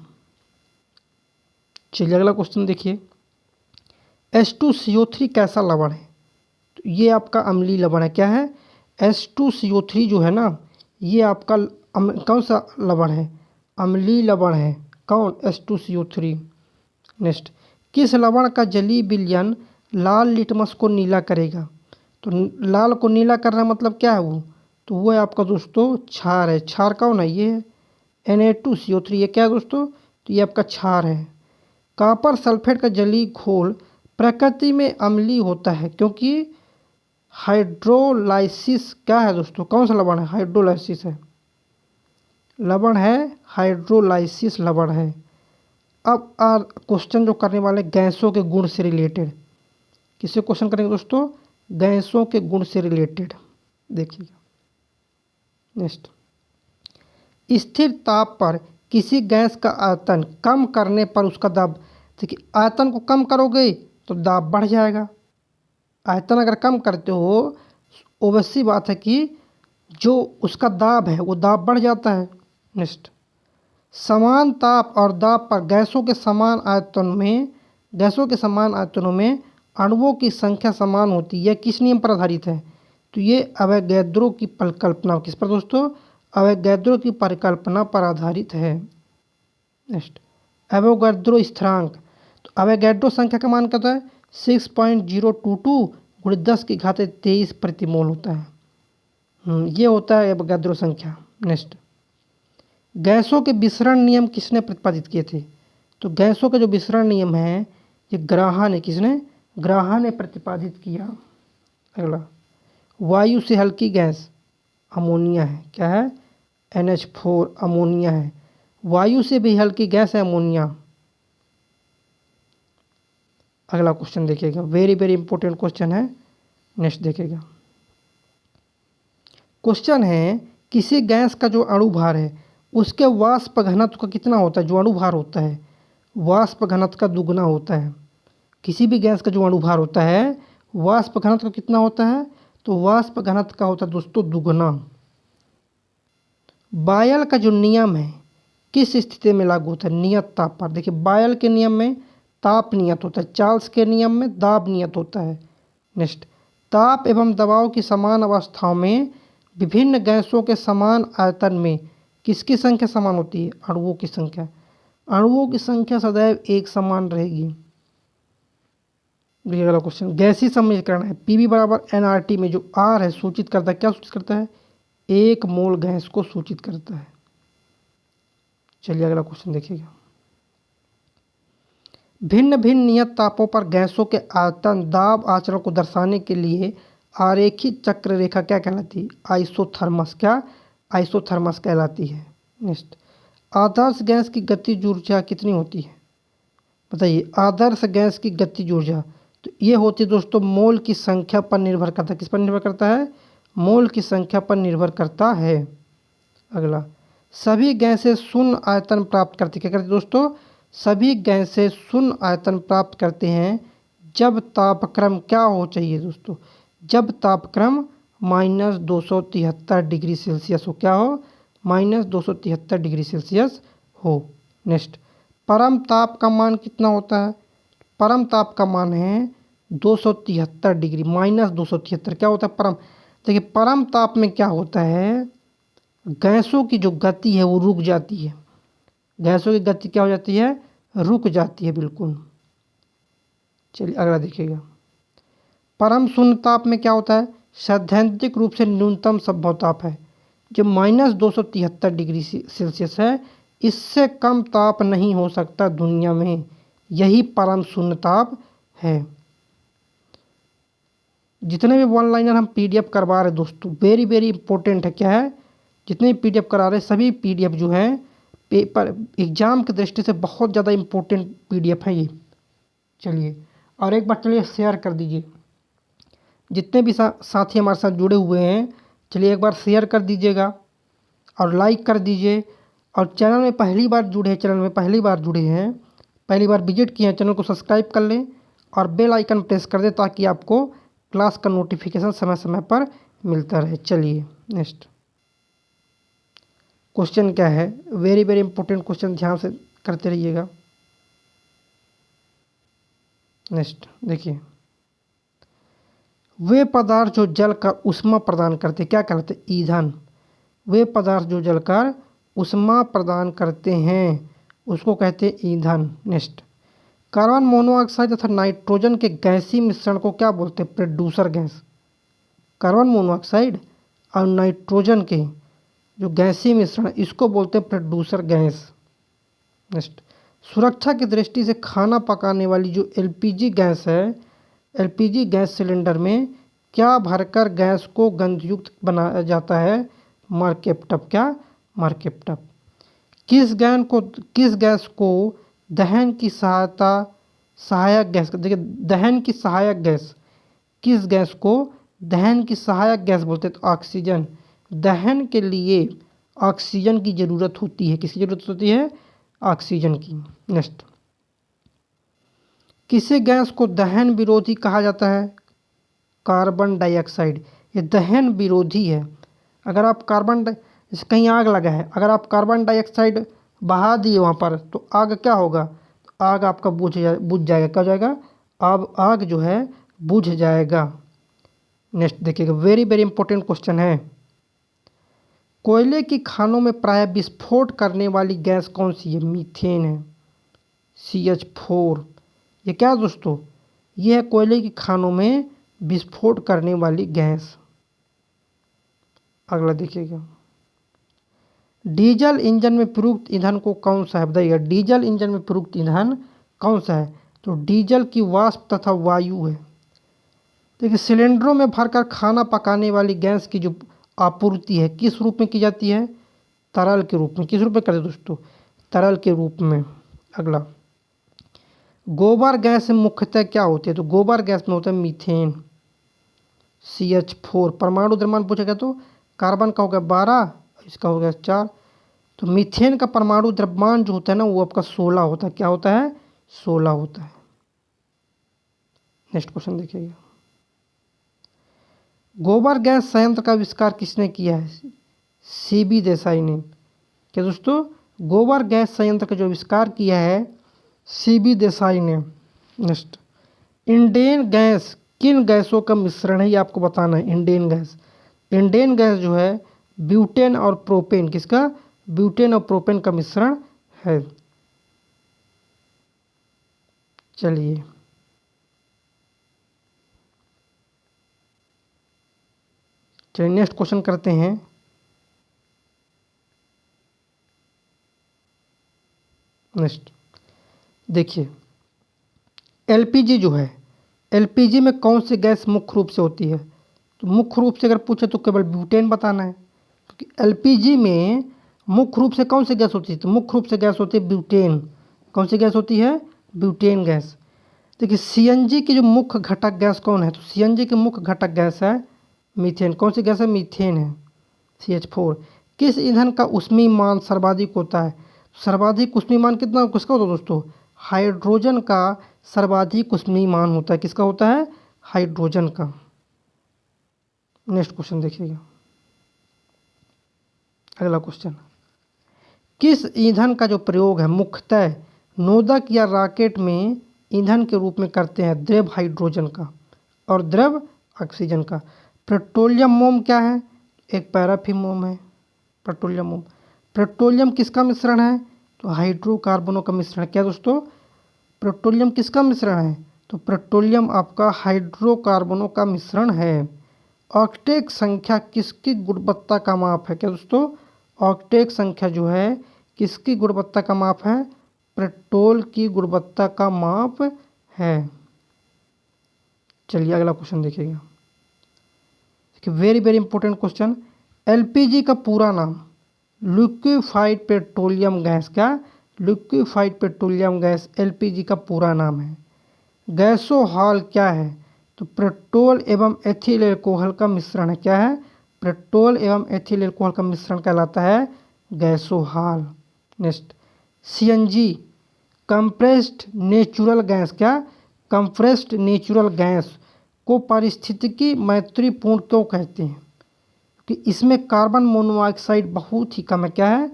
चलिए अगला क्वेश्चन देखिए। H2CO3 कैसा लवण है? तो ये आपका अम्लीय लवण है। क्या है? H2CO3 जो है ना ये आपका कौन सा लवण है? अम्लीय लवण है। कौन? H2CO3। नेक्स्ट, किस लवण का जलीय विलयन लाल लिटमस को नीला करेगा? तो लाल को नीला करना मतलब क्या है वो? तो वो है आपका दोस्तों क्षार है। क्षार कौन है? ये है Na2CO3। ये क्या है दोस्तों? तो ये आपका क्षार है। कॉपर सल्फेट का जलीय घोल प्रकृति में अम्लीय होता है क्योंकि हाइड्रोलाइसिस क्या है दोस्तों, कौन सा लवण है, हाइड्रोलाइसिस है, लवण है हाइड्रोलाइसिस लवण है। अब क्वेश्चन जो करने वाले गैसों के गुण से रिलेटेड, किससे क्वेश्चन करेंगे दोस्तों, गैसों के गुण से रिलेटेड। देखिएगा नेक्स्ट, स्थिर ताप पर किसी गैस का आयतन कम करने पर उसका दाब, देखिए आयतन को कम करोगे तो दाब बढ़ जाएगा, आयतन अगर कम करते हो ओवैसी बात है कि जो उसका दाब है वो दाब बढ़ जाता है। नेक्स्ट, समान ताप और दाब पर गैसों के समान आयतनों में अणुओं की संख्या समान होती है, यह किस नियम पर आधारित है, तो ये अवोगैद्रो की परिकल्पना, किस पर दोस्तों, अवोगैद्रो की परिकल्पना पर आधारित है। नेक्स्ट, एवोगैड्रो स्थिरांक, तो एवोगैड्रो संख्या का मान कहता है 6.022 गुणित 10⁻23 प्रतिमोल होता है। ये होता है एवोगैड्रो संख्या। नेक्स्ट, गैसों के विसरण नियम किसने प्रतिपादित किए थे, तो गैसों का जो विसरण नियम है ये ग्राहा ने, किसने, ग्राहा ने प्रतिपादित किया। अगला, वायु से हल्की गैस अमोनिया है, क्या है, NH4 अमोनिया है, वायु से भी हल्की गैस है अमोनिया। अगला क्वेश्चन देखिएगा, वेरी वेरी इंपॉर्टेंट क्वेश्चन है। नेक्स्ट देखिएगा, क्वेश्चन है किसी गैस का जो अणु भार है उसके वाष्प घनत्व का कितना होता है, जो अणु भार होता है वाष्प घनत्व का दुगना होता है। किसी भी गैस का जो अणु भार होता है वाष्प घनत्व का कितना होता है, तो वाष्प घनत्व का होता है दोस्तों दुगना। बायल का जो नियम है किस स्थिति में लागू होता है, नियत ताप पर। देखिए बायल के नियम में ताप नियत होता है, चार्ल्स के नियम में दाब नियत होता है। नेक्स्ट, ताप एवं दबाव की समान अवस्थाओं में विभिन्न गैसों के समान आयतन में किसकी संख्या समान होती है, अणुओं की संख्या। अणुओं की संख्या सदैव एक समान रहेगी। देखिए अगला क्वेश्चन, गैसीय समीकरण है पीवी बराबर nRT में जो R है सूचित करता है, क्या सूचित करता है, 1 मोल गैस को सूचित करता है। चलिए अगला क्वेश्चन देखिएगा, भिन्न भिन्न नियत तापों पर गैसों के आयतन दाब आचरण को दर्शाने के लिए आरेखित चक्र रेखा क्या कहलाती है, आइसोथर्मस, क्या, आइसोथर्मस कहलाती है। नेक्स्ट, आदर्श गैस की गतिज ऊर्जा कितनी होती है, बताइए, आदर्श गैस की गतिज ऊर्जा, तो ये होती है दोस्तों मोल की संख्या पर निर्भर करता है, किस पर निर्भर करता है, मोल की संख्या पर निर्भर करता है। अगला, सभी गैसें शून्य आयतन प्राप्त करती, क्या करती दोस्तों, सभी गैसें शून्य आयतन प्राप्त करते हैं जब तापक्रम क्या हो चाहिए दोस्तों, जब तापक्रम -273 डिग्री सेल्सियस हो, क्या हो, -273 डिग्री सेल्सियस हो। नेक्स्ट, परम ताप का मान कितना होता है, परम ताप का मान है 273 डिग्री, -273 क्या होता है परम। देखिए परम ताप में क्या होता है, गैसों की जो गति है वो रुक जाती है, गैसों की गति क्या हो जाती है, रुक जाती है बिल्कुल। चलिए अगला देखिएगा, परम शून्य ताप में क्या होता है, सैद्धांतिक रूप से न्यूनतम संभव ताप है जो -273 डिग्री सेल्सियस है, इससे कम ताप नहीं हो सकता दुनिया में, यही परम शून्य ताप है। जितने भी वन लाइनर हम PDF करवा रहे दोस्तों वेरी वेरी इंपॉर्टेंट है, क्या है, जितने भी PDF करा रहे सभी PDF जो है पेपर एग्जाम की दृष्टि से बहुत ज़्यादा इम्पोर्टेंट PDF है ये। चलिए और एक बार चलिए शेयर कर दीजिए, जितने भी साथी हमारे साथ जुड़े हुए हैं चलिए एक बार शेयर कर दीजिएगा और लाइक कर दीजिए। और चैनल में पहली बार जुड़े हैं, पहली बार विजिट किए हैं, चैनल को सब्सक्राइब कर लें और बेल आइकन प्रेस कर दें ताकि आपको क्लास का नोटिफिकेशन समय समय पर मिलता रहे। चलिए नेक्स्ट क्वेश्चन क्या है, वेरी वेरी इंपॉर्टेंट क्वेश्चन, ध्यान से करते रहिएगा। नेक्स्ट देखिए, वे पदार्थ जो जलकर ऊष्मा प्रदान करते क्या कहलाते, ईंधन। वे पदार्थ जो जलकर ऊष्मा प्रदान करते हैं उसको कहते हैं ईंधन। नेक्स्ट, कार्बन मोनोऑक्साइड तथा नाइट्रोजन के गैसीय मिश्रण को क्या बोलते हैं, प्रोड्यूसर गैस। कार्बन मोनोऑक्साइड और नाइट्रोजन के जो गैसीय मिश्रण है इसको बोलते हैं प्रोड्यूसर गैस। नेक्स्ट, सुरक्षा की दृष्टि से खाना पकाने वाली जो LPG गैस है, LPG गैस सिलेंडर में क्या भरकर गैस को गंधयुक्त बनाया जाता है? मरकेप्टप। क्या? मरकेप्टप। किस गैस को दहन की सहायक गैस, देखिए दहन की सहायक गैस, किस गैस को दहन की सहायक गैस बोलते हैं? तो ऑक्सीजन। दहन के लिए ऑक्सीजन की ज़रूरत होती है। किसकी ज़रूरत होती है? ऑक्सीजन की। नेक्स्ट, किसी गैस को दहन विरोधी कहा जाता है? Carbon dioxide. ये दहन विरोधी है। अगर आप जैसे कहीं आग लगा है, अगर आप कार्बन डाइऑक्साइड बहा दिए वहाँ पर तो आग क्या होगा? तो आग आपका बुझ जाएगा। क्या हो जाएगा? अब आग जो है बुझ जाएगा। नेक्स्ट देखिएगा, वेरी वेरी इंपॉर्टेंट क्वेश्चन है। कोयले की खानों में प्राय विस्फोट करने वाली गैस कौन सी है? मीथेन है, CH4। ये क्या दोस्तों? ये है कोयले की खानों में विस्फोट करने वाली गैस। अगला देखिएगा, डीजल इंजन में प्रयुक्त ईंधन को कौन सा है? बताइएगा, डीजल इंजन में प्रयुक्त ईंधन कौन सा है? तो डीजल की वाष्प तथा वायु है। देखिए, सिलेंडरों में भरकर खाना पकाने वाली गैस की जो आपूर्ति है किस रूप में की जाती है? तरल के रूप में। किस रूप में करते हैं दोस्तों? तरल के रूप में। अगला, गोबर गैस में मुख्यतः क्या होती है? तो गोबर गैस में होता है मीथेन, CH4। परमाणु द्रव्यमान पूछेगा तो कार्बन का हो गया 12, इसका हो गया 4। तो मीथेन का परमाणु द्रव्यमान जो होता है ना वो आपका 16 होता है। क्या होता है? 16 होता है। नेक्स्ट क्वेश्चन देखिएगा, गोबर गैस संयंत्र का आविष्कार किसने किया है? CB देसाई ने। क्या दोस्तों? गोबर गैस संयंत्र का जो आविष्कार किया है CB देसाई ने। नेक्स्ट, इंडेन गैस किन गैसों का मिश्रण है? ये आपको बताना है। इंडेन गैस, इंडेन गैस जो है ब्यूटेन और प्रोपेन, किसका? ब्यूटेन और प्रोपेन का मिश्रण है। चलिए नेक्स्ट क्वेश्चन करते हैं। नेक्स्ट देखिए, LPG जो है, LPG में कौन सी गैस मुख्य रूप से होती है? तो मुख्य रूप से अगर पूछे तो केवल ब्यूटेन बताना है, क्योंकि LPG में मुख्य रूप से कौन सी गैस होती है? तो मुख्य रूप से गैस होती है ब्यूटेन। कौन सी गैस होती है? Butane gas. देखिए, CNG की जो मुख्य घटक गैस कौन है? तो CNG की मुख्य घटक गैस है मीथेन। कौन सी गैस है? मीथेन है, CH4। किस ईंधन का ऊष्मीमान सर्वाधिक होता है? सर्वाधिक ऊष्मीमान किसका होता है दोस्तों? हाइड्रोजन का सर्वाधिक ऊष्मीमान होता है। किसका होता है? हाइड्रोजन का। नेक्स्ट क्वेश्चन देखिएगा, अगला क्वेश्चन, किस ईंधन का जो प्रयोग है मुख्यतः नोदक या रॉकेट में ईंधन के रूप में करते हैं? द्रव हाइड्रोजन का और द्रव ऑक्सीजन का। पेट्रोलियम मोम क्या है? एक पैराफिन मोम है पेट्रोलियम मोम। पेट्रोलियम किसका मिश्रण है? तो हाइड्रोकार्बनों का मिश्रण। क्या दोस्तों? पेट्रोलियम किसका मिश्रण है? तो पेट्रोलियम आपका हाइड्रोकार्बनों का मिश्रण है। ऑक्टेट संख्या किसकी गुणवत्ता का माप है? क्या दोस्तों? ऑक्टेट संख्या जो है किसकी गुणवत्ता का माप है? पेट्रोल की गुणवत्ता का माप है। चलिए अगला क्वेश्चन देखिएगा, very very important question. LPG का पूरा नाम? Liquefied petroleum gas. क्या? लिक्विफाइड पेट्रोलियम गैस LPG का पूरा नाम है। गैसोहॉल क्या है? तो पेट्रोल एवं एथिल एल्कोहल का मिश्रण है। क्या है? पेट्रोल एवं एथिल एल्कोहल का मिश्रण कहलाता है gasohol. Next, CNG compressed natural gas. क्या? कंप्रेस्ड नेचुरल गैस को पारिस्थितिकी मैत्रीपूर्ण क्यों कहते हैं? कि इसमें कार्बन मोनोऑक्साइड बहुत ही कम है। क्या है?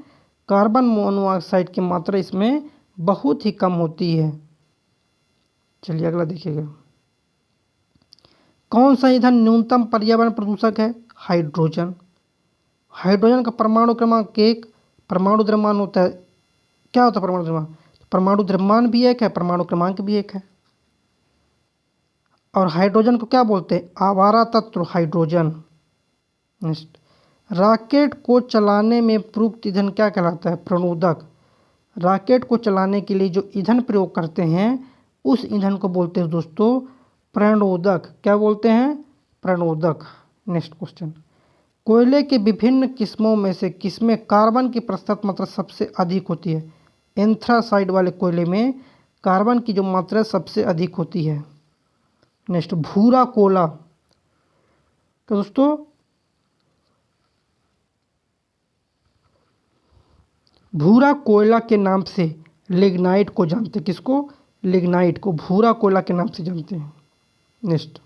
कार्बन मोनोऑक्साइड की मात्रा इसमें बहुत ही कम होती है। चलिए अगला देखिएगा, कौन सा ईंधन न्यूनतम पर्यावरण प्रदूषक है? हाइड्रोजन। हाइड्रोजन का परमाणु क्रमांक 1, परमाणु द्रव्यमान होता है। क्या होता है परमाणु द्रव्यमान? परमाणु द्रव्यमान भी एक है, परमाणु क्रमांक भी एक है। और हाइड्रोजन को क्या बोलते हैं? आवारा तत्व हाइड्रोजन। नेक्स्ट, रॉकेट को चलाने में प्रयुक्त ईंधन क्या कहलाता है? प्रणोदक। रॉकेट को चलाने के लिए जो ईंधन प्रयोग करते हैं उस ईंधन को बोलते हैं दोस्तों प्रणोदक। क्या बोलते हैं? प्रणोदक। नेक्स्ट क्वेश्चन, कोयले के विभिन्न किस्मों में से किसमें कार्बन की प्रतिशत मात्रा सबसे अधिक होती है? एंथ्रासाइड वाले कोयले में कार्बन की जो मात्रा सबसे अधिक होती है। नेक्स्ट, भूरा कोयला। तो दोस्तों भूरा कोयला के नाम से लिग्नाइट को जानते हैं। किसको? लिग्नाइट को भूरा कोयला के नाम से जानते हैं। नेक्स्ट,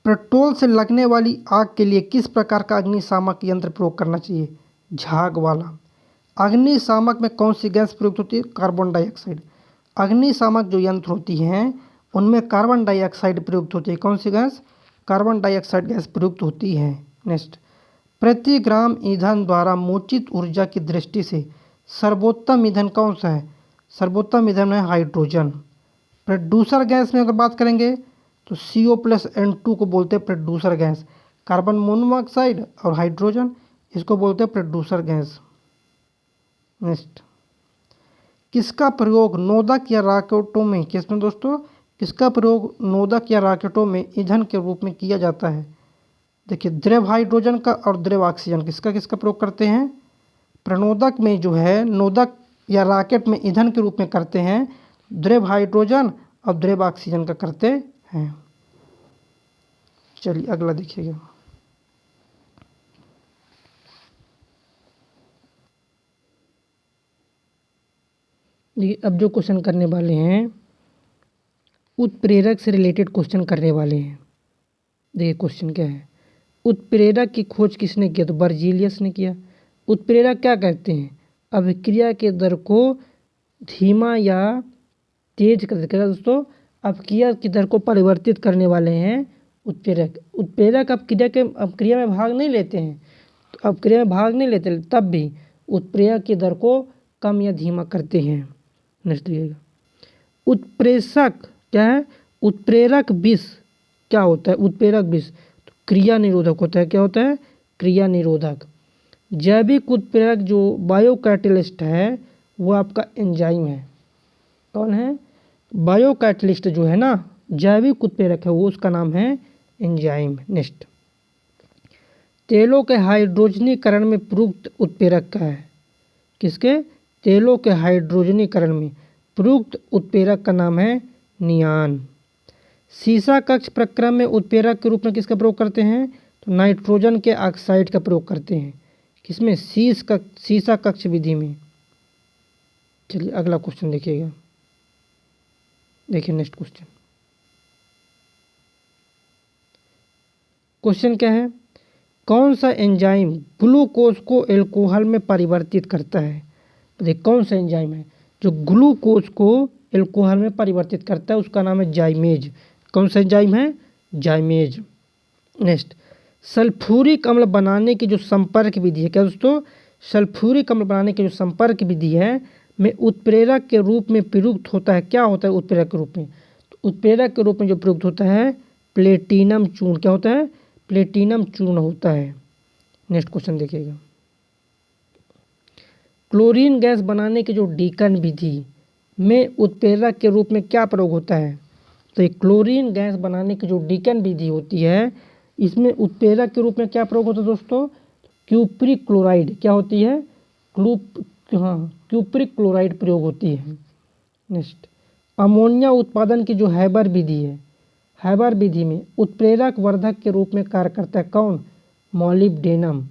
पेट्रोल से लगने वाली आग के लिए किस प्रकार का अग्निशामक यंत्र प्रयोग करना चाहिए? झाग वाला। अग्निशामक में कौन सी गैस प्रयुक्त होती है? Carbon dioxide. अग्निशामक जो यंत्र होती हैं उनमें कार्बन डाइऑक्साइड प्रयुक्त होती है। कौन सी गैस? कार्बन डाइऑक्साइड गैस प्रयुक्त होती है। नेक्स्ट, प्रति ग्राम ईंधन द्वारा मोचित ऊर्जा की दृष्टि से सर्वोत्तम ईंधन कौन सा है? सर्वोत्तम ईंधन है हाइड्रोजन। प्रोड्यूसर गैस में अगर बात करेंगे तो CO+N2 को बोलते हैं प्रोड्यूसर गैस। कार्बन मोनोऑक्साइड और हाइड्रोजन, इसको बोलते हैं प्रोड्यूसर गैस। नेक्स्ट, किसका प्रयोग नोदक या रॉकेटों में, किसमें दोस्तों, किसका प्रयोग नोदक या रॉकेटों में ईंधन के रूप में किया जाता है? देखिए, द्रव हाइड्रोजन का और द्रव ऑक्सीजन, किसका किसका प्रयोग करते हैं? प्रणोदक में जो है, नोदक या रॉकेट में ईंधन के रूप में करते हैं द्रव हाइड्रोजन और द्रव ऑक्सीजन का करते हैं। चलिए अगला देखिएगा। देखिए, अब जो क्वेश्चन करने वाले हैं उत्प्रेरक से रिलेटेड क्वेश्चन करने वाले हैं। देखिए क्वेश्चन क्या है, उत्प्रेरक की खोज किसने किया? तो बर्जीलियस ने किया। उत्प्रेरक क्या कहते हैं? अभिक्रिया के दर को धीमा या तेज कर देगा दोस्तों। अभिक्रिया की दर को परिवर्तित करने वाले हैं उत्प्रेरक। उत्प्रेरक अपक्रिया में भाग नहीं लेते हैं, तो अपक्रिया में भाग नहीं लेते, तब भी उत्प्रेरक की दर को कम या धीमा करते हैं। नेक्स्ट देखिएगा, उत्प्रेषक क्या है? उत्प्रेरक विष क्या होता है? उत्प्रेरक विष तो क्रिया निरोधक होता है। क्या होता है? क्रिया निरोधक। जैविक उत्प्रेरक जो बायोकैटलिस्ट है वो आपका एंजाइम है। कौन है? बायोकैटलिस्ट जो है ना, जैविक उत्प्रेरक है वो, उसका नाम है एंजाइम। नेक्स्ट, तेलों के हाइड्रोजनीकरण में प्रयुक्त उत्प्रेरक क्या है? किसके? तेलों के हाइड्रोजनीकरण में प्रयुक्त उत्प्रेरक का नाम है नियान। सीसा कक्ष प्रक्रम में उत्प्रेरक के रूप में किसका प्रयोग करते हैं? तो नाइट्रोजन के ऑक्साइड का प्रयोग करते हैं। किसमें? सीसा कक्ष विधि में। चलिए अगला क्वेश्चन देखिएगा। देखिए नेक्स्ट क्वेश्चन, क्वेश्चन क्या है, कौन सा एंजाइम ग्लूकोज को एल्कोहल में परिवर्तित करता है? तो देखिए कौन सा एंजाइम है जो ग्लूकोज को एल्कोहल में परिवर्तित करता है? उसका नाम है जाइमेज। कौन सा एंजाइम है? जाइमेज। नेक्स्ट, सल्फ्यूरिक अम्ल बनाने की जो संपर्क विधि है, क्या दोस्तों? सल्फ्यूरिक अम्ल बनाने की जो संपर्क विधि है में उत्प्रेरक के रूप में प्रयुक्त होता है। क्या होता है उत्प्रेरक के रूप में? तो उत्प्रेरक के रूप में जो प्रयुक्त होता है प्लेटिनम चूर्ण। क्या होता है? प्लेटिनम चूर्ण होता है। नेक्स्ट क्वेश्चन देखिएगा, क्लोरीन गैस बनाने की जो डीकन विधि में उत्प्रेरक के रूप में क्या प्रयोग होता है? तो ये क्लोरीन गैस बनाने की जो डीकन विधि होती है इसमें उत्प्रेरक के रूप में क्या प्रयोग होता है दोस्तों? Cupric chloride. क्या होती है? क्यूप्रिक क्लोराइड प्रयोग होती है। नेक्स्ट, अमोनिया उत्पादन की जो हैबर विधि है, हैबर विधि में उत्प्रेरक वर्धक के रूप में कार्य करता है। कौन? मॉलिब्डेनम।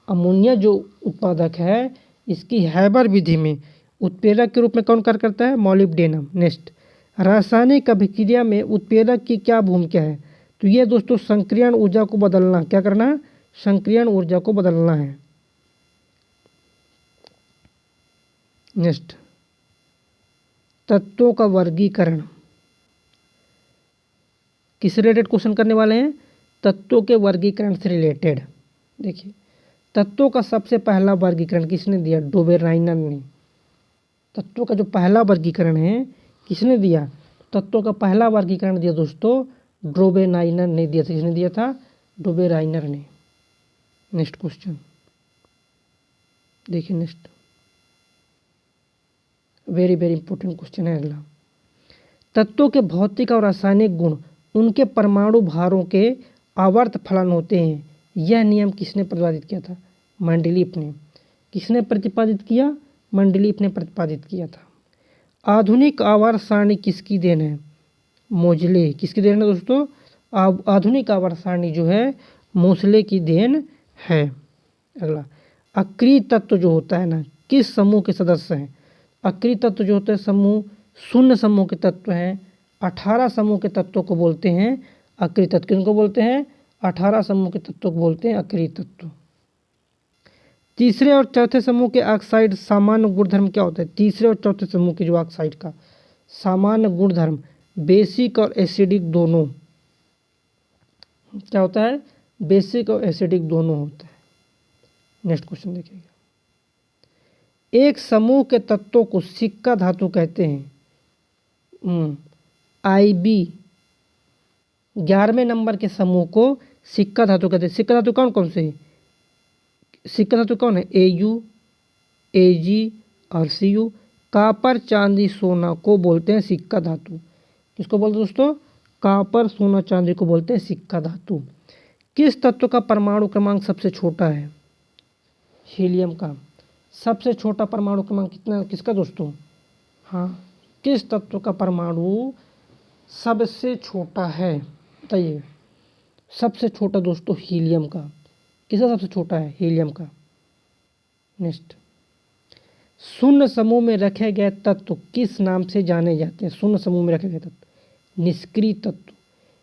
अमोनिया जो उत्पादक है इसकी हैबर विधि में उत्प्रेरक के रूप में कौन कार्य करता है? मॉलिब्डेनम। नेक्स्ट, रासायनिक अभिक्रिया में उत्प्रेरक की क्या भूमिका है? तो ये दोस्तों संक्रियण ऊर्जा को बदलना। क्या करना है? संक्रियण ऊर्जा को बदलना है। नेक्स्ट, तत्वों का वर्गीकरण किस रिलेटेड क्वेश्चन करने वाले हैं? तत्वों के वर्गीकरण से रिलेटेड। देखिए, तत्वों का सबसे पहला वर्गीकरण किसने दिया? डोबेराइनर ने। तत्वों का जो पहला वर्गीकरण है किसने दिया? तत्वों का पहला वर्गीकरण दिया दोस्तों डोबेराइनर ने दिया था। किसने दिया था? डोबेराइनर ने। नेक्स्ट क्वेश्चन देखिए, next very very important question है अगला, तत्वों के भौतिक और रासायनिक गुण उनके परमाणु भारों के आवर्त फलन होते हैं। यह नियम किसने प्रतिपादित किया था? मेंडलीफ ने। किसने प्रतिपादित किया? मेंडलीफ ने प्रतिपादित किया था। आधुनिक आवर्त सारणी किसकी देन है? मोजले। किसकी देन है दोस्तों? आधुनिक आवर्त सारणी जो है मोसले की देन है। अगला, अक्रिय तत्व जो होता है ना, किस समूह के सदस्य हैं? अक्रिय तत्व जो होते हैं समूह, शून्य समूह के तत्व हैं। 18 समूह के तत्वों को बोलते हैं अक्रिय तत्व। किनको बोलते हैं? 18 समूह के तत्वों को बोलते हैं अक्रिय तत्व। तीसरे और चौथे समूह के ऑक्साइड सामान्य गुणधर्म क्या होता है? तीसरे और चौथे समूह के जो ऑक्साइड का सामान्य गुणधर्म बेसिक और एसिडिक दोनों क्या होता है? बेसिक और एसिडिक दोनों होता है। नेक्स्ट क्वेश्चन देखिएगा। एक समूह के तत्वों को सिक्का धातु कहते हैं। IB 11वें नंबर के समूह को सिक्का धातु कहते हैं। सिक्का धातु कौन कौन से? सिक्का धातु कौन है? AU, AG और CU। कापर, चांदी, सोना को बोलते हैं सिक्का धातु। किसको बोलते हैं दोस्तों? कापर, सोना, चांदी को बोलते हैं सिक्का धातु। किस तत्व का परमाणु क्रमांक सबसे छोटा है? हीलियम का। सबसे छोटा परमाणु क्रमांक कितना किसका दोस्तों? हाँ, किस तत्व का परमाणु सबसे छोटा है? बताइए। सबसे छोटा दोस्तों हीलियम का। किसका सबसे छोटा है? हीलियम का। नेक्स्ट, शून्य समूह में रखे गए तत्व किस नाम से जाने जाते हैं? शून्य समूह में रखे गए तत्व निष्क्रिय तत्व।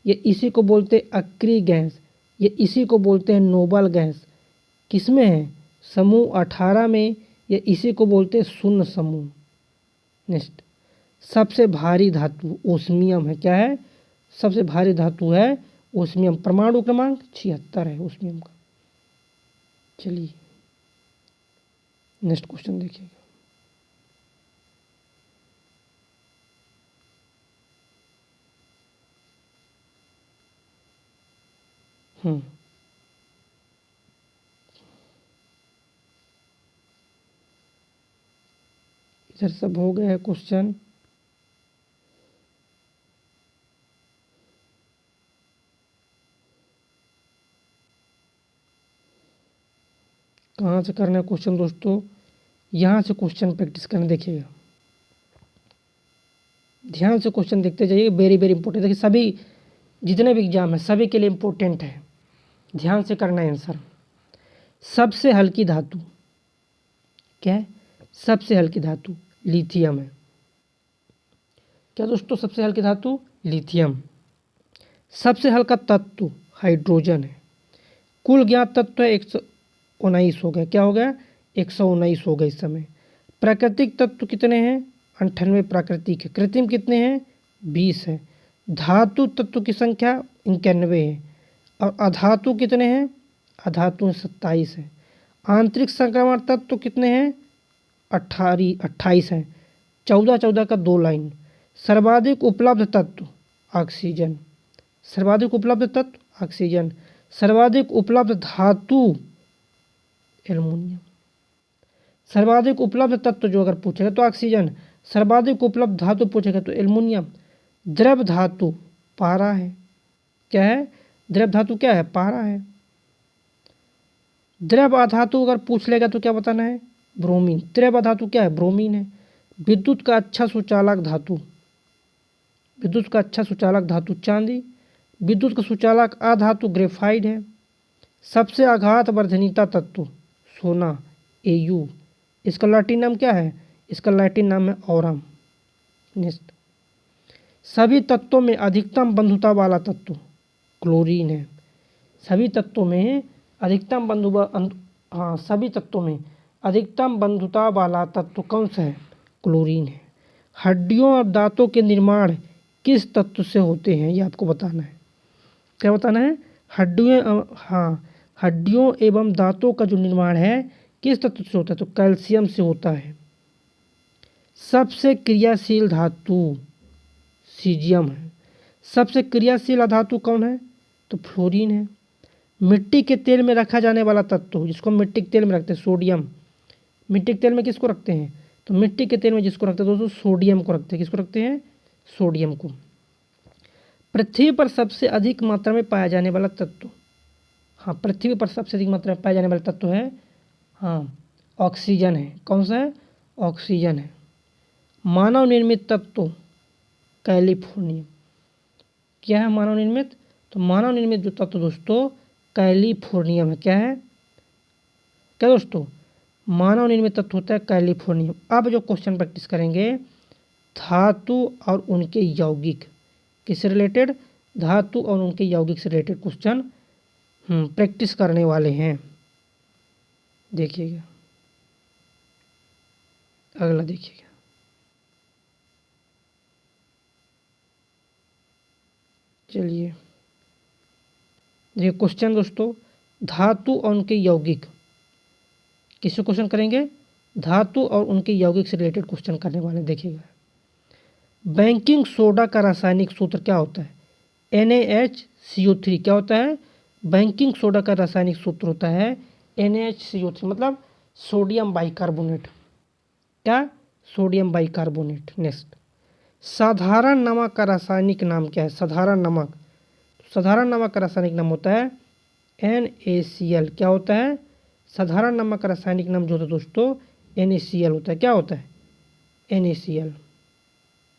ये इसी को बोलते हैं अक्रिय गैस, ये इसी को बोलते हैं नोबल गैस। किसमें है? समूह 18 में। ये इसी को बोलते हैं शून्य समूह। नेक्स्ट, सबसे भारी धातु ओस्मियम है। क्या है? सबसे भारी धातु है ओस्मियम। परमाणु क्रमांक 76 है ओस्मियम का। चलिए नेक्स्ट क्वेश्चन देखिएगा। इधर सब हो गया है क्वेश्चन। कहाँ से करना है क्वेश्चन दोस्तों? यहाँ से क्वेश्चन प्रैक्टिस करने। देखिएगा, ध्यान से क्वेश्चन देखते जाइए। Very very important. देखिए, सभी जितने भी एग्जाम है सभी के लिए इम्पोर्टेंट है। ध्यान से करना है आंसर। सबसे हल्की धातु क्या है? सबसे हल्की धातु लिथियम है। क्या दोस्तों? सबसे हल्की धातु लिथियम। सबसे हल्का तत्व हाइड्रोजन है। कुल ज्ञात तत्व है 119 हो गया। क्या हो गया? 119 हो गए इस समय। प्राकृतिक तत्व कितने हैं? 98 प्राकृतिक है। कृत्रिम कितने हैं? 20 है। धातु तत्व की संख्या 91 है। और अधातु कितने हैं? अधातु 27 है। आंतरिक संक्रमण तत्व कितने हैं? 28 हैं। 14 का 2 लाइन। सर्वाधिक उपलब्ध तत्व ऑक्सीजन। सर्वाधिक उपलब्ध तत्व ऑक्सीजन। सर्वाधिक उपलब्ध धातु एल्युमिनियम। सर्वाधिक उपलब्ध तत्व जो अगर पूछेगा तो ऑक्सीजन। सर्वाधिक उपलब्ध धातु पूछेगा तो एल्युमिनियम। द्रव धातु पारा है। क्या है? द्रव धातु क्या है? पारा है। द्रव अधातु अगर पूछ लेगा तो क्या बताना है? ब्रोमीन। द्रव अधातु क्या है? ब्रोमीन है। विद्युत का अच्छा सुचालक धातु, विद्युत का अच्छा सुचालक धातु चांदी। विद्युत का सुचालक अधातु ग्रेफाइट है। सबसे आघात वर्धनीयता तत्व सोना AU। इसका लैटिन नाम क्या है? इसका लैटिन नाम है ऑरम। नेक्स्ट, सभी तत्वों में अधिकतम बंधुता वाला तत्व क्लोरीन है। सभी तत्वों में अधिकतम सभी तत्वों में अधिकतम बंधुता वाला तत्व कौन सा है? क्लोरीन है। हड्डियों और दांतों के निर्माण किस तत्व से होते हैं? ये आपको बताना है। क्या बताना है? हड्डियों एवं दांतों का जो निर्माण है किस तत्व से होता है? तो कैल्शियम से होता है। सबसे क्रियाशील धातु सीजियम है। सबसे क्रियाशील अधातु कौन है? तो फ्लोरीन है। मिट्टी के तेल में रखा जाने वाला तत्व जिसको मिट्टी के तेल में रखते हैं सोडियम। मिट्टी के तेल में किसको रखते हैं? तो मिट्टी के तेल में जिसको रखते हैं दोस्तों सोडियम को रखते हैं। किसको रखते हैं? सोडियम को। पृथ्वी पर सबसे अधिक मात्रा में पाया जाने वाला तत्व, हाँ पृथ्वी पर सबसे अधिक मात्रा में पाया जाने वाला तत्व है, हाँ ऑक्सीजन है। कौन सा है? ऑक्सीजन है। मानव निर्मित तत्व कैलिफोर्नियम, क्या है मानव निर्मित? तो मानव निर्मित जो तत्व दोस्तों कैलिफोर्नियम है। क्या है? क्या दोस्तों? मानव निर्मित तत्व होता है कैलिफोर्नियम। अब जो क्वेश्चन प्रैक्टिस करेंगे धातु और उनके यौगिक, किससे रिलेटेड? धातु और उनके यौगिक से रिलेटेड क्वेश्चन प्रैक्टिस करने वाले हैं। देखिएगा अगला, देखिएगा चलिए ये क्वेश्चन दोस्तों धातु और उनके यौगिक, किससे क्वेश्चन करेंगे? धातु और उनके यौगिक से रिलेटेड क्वेश्चन करने वाले। देखिएगा बेकिंग सोडा का रासायनिक सूत्र क्या होता है? NaHCO3। क्या होता है? बेकिंग सोडा का रासायनिक सूत्र होता है NaHCO3, मतलब सोडियम बाइकार्बोनेट। क्या? Sodium bicarbonate. नेक्स्ट, साधारण नमक का रासायनिक नाम क्या है? साधारण नमक, साधारण नमक का रासायनिक नाम होता है NaCl। क्या होता है? साधारण नमक का रासायनिक नाम जो होता है दोस्तों NaCl होता है। क्या होता है? NaCl।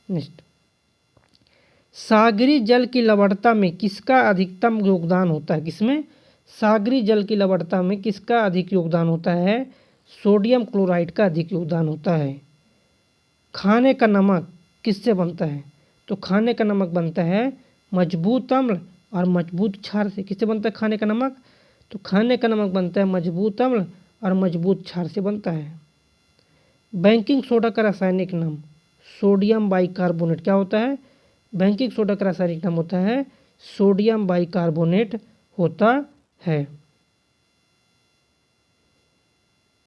नेक्स्ट, सागरी जल की लवणता में किसका अधिकतम योगदान होता है? किसमें? सागरी जल की लवणता में किसका अधिक योगदान होता है? सोडियम क्लोराइड का अधिक योगदान होता है। खाने का नमक किससे बनता है? तो खाने का नमक बनता है मजबूत अम्ल और मजबूत क्षार से। किससे बनता है खाने का नमक? तो खाने का नमक बनता है मजबूत अम्ल और मजबूत क्षार से बनता है। बेकिंग सोडा का रासायनिक नाम सोडियम बाइकार्बोनेट। क्या होता है? बेकिंग सोडा का रासायनिक नाम होता है सोडियम बाइकार्बोनेट होता है।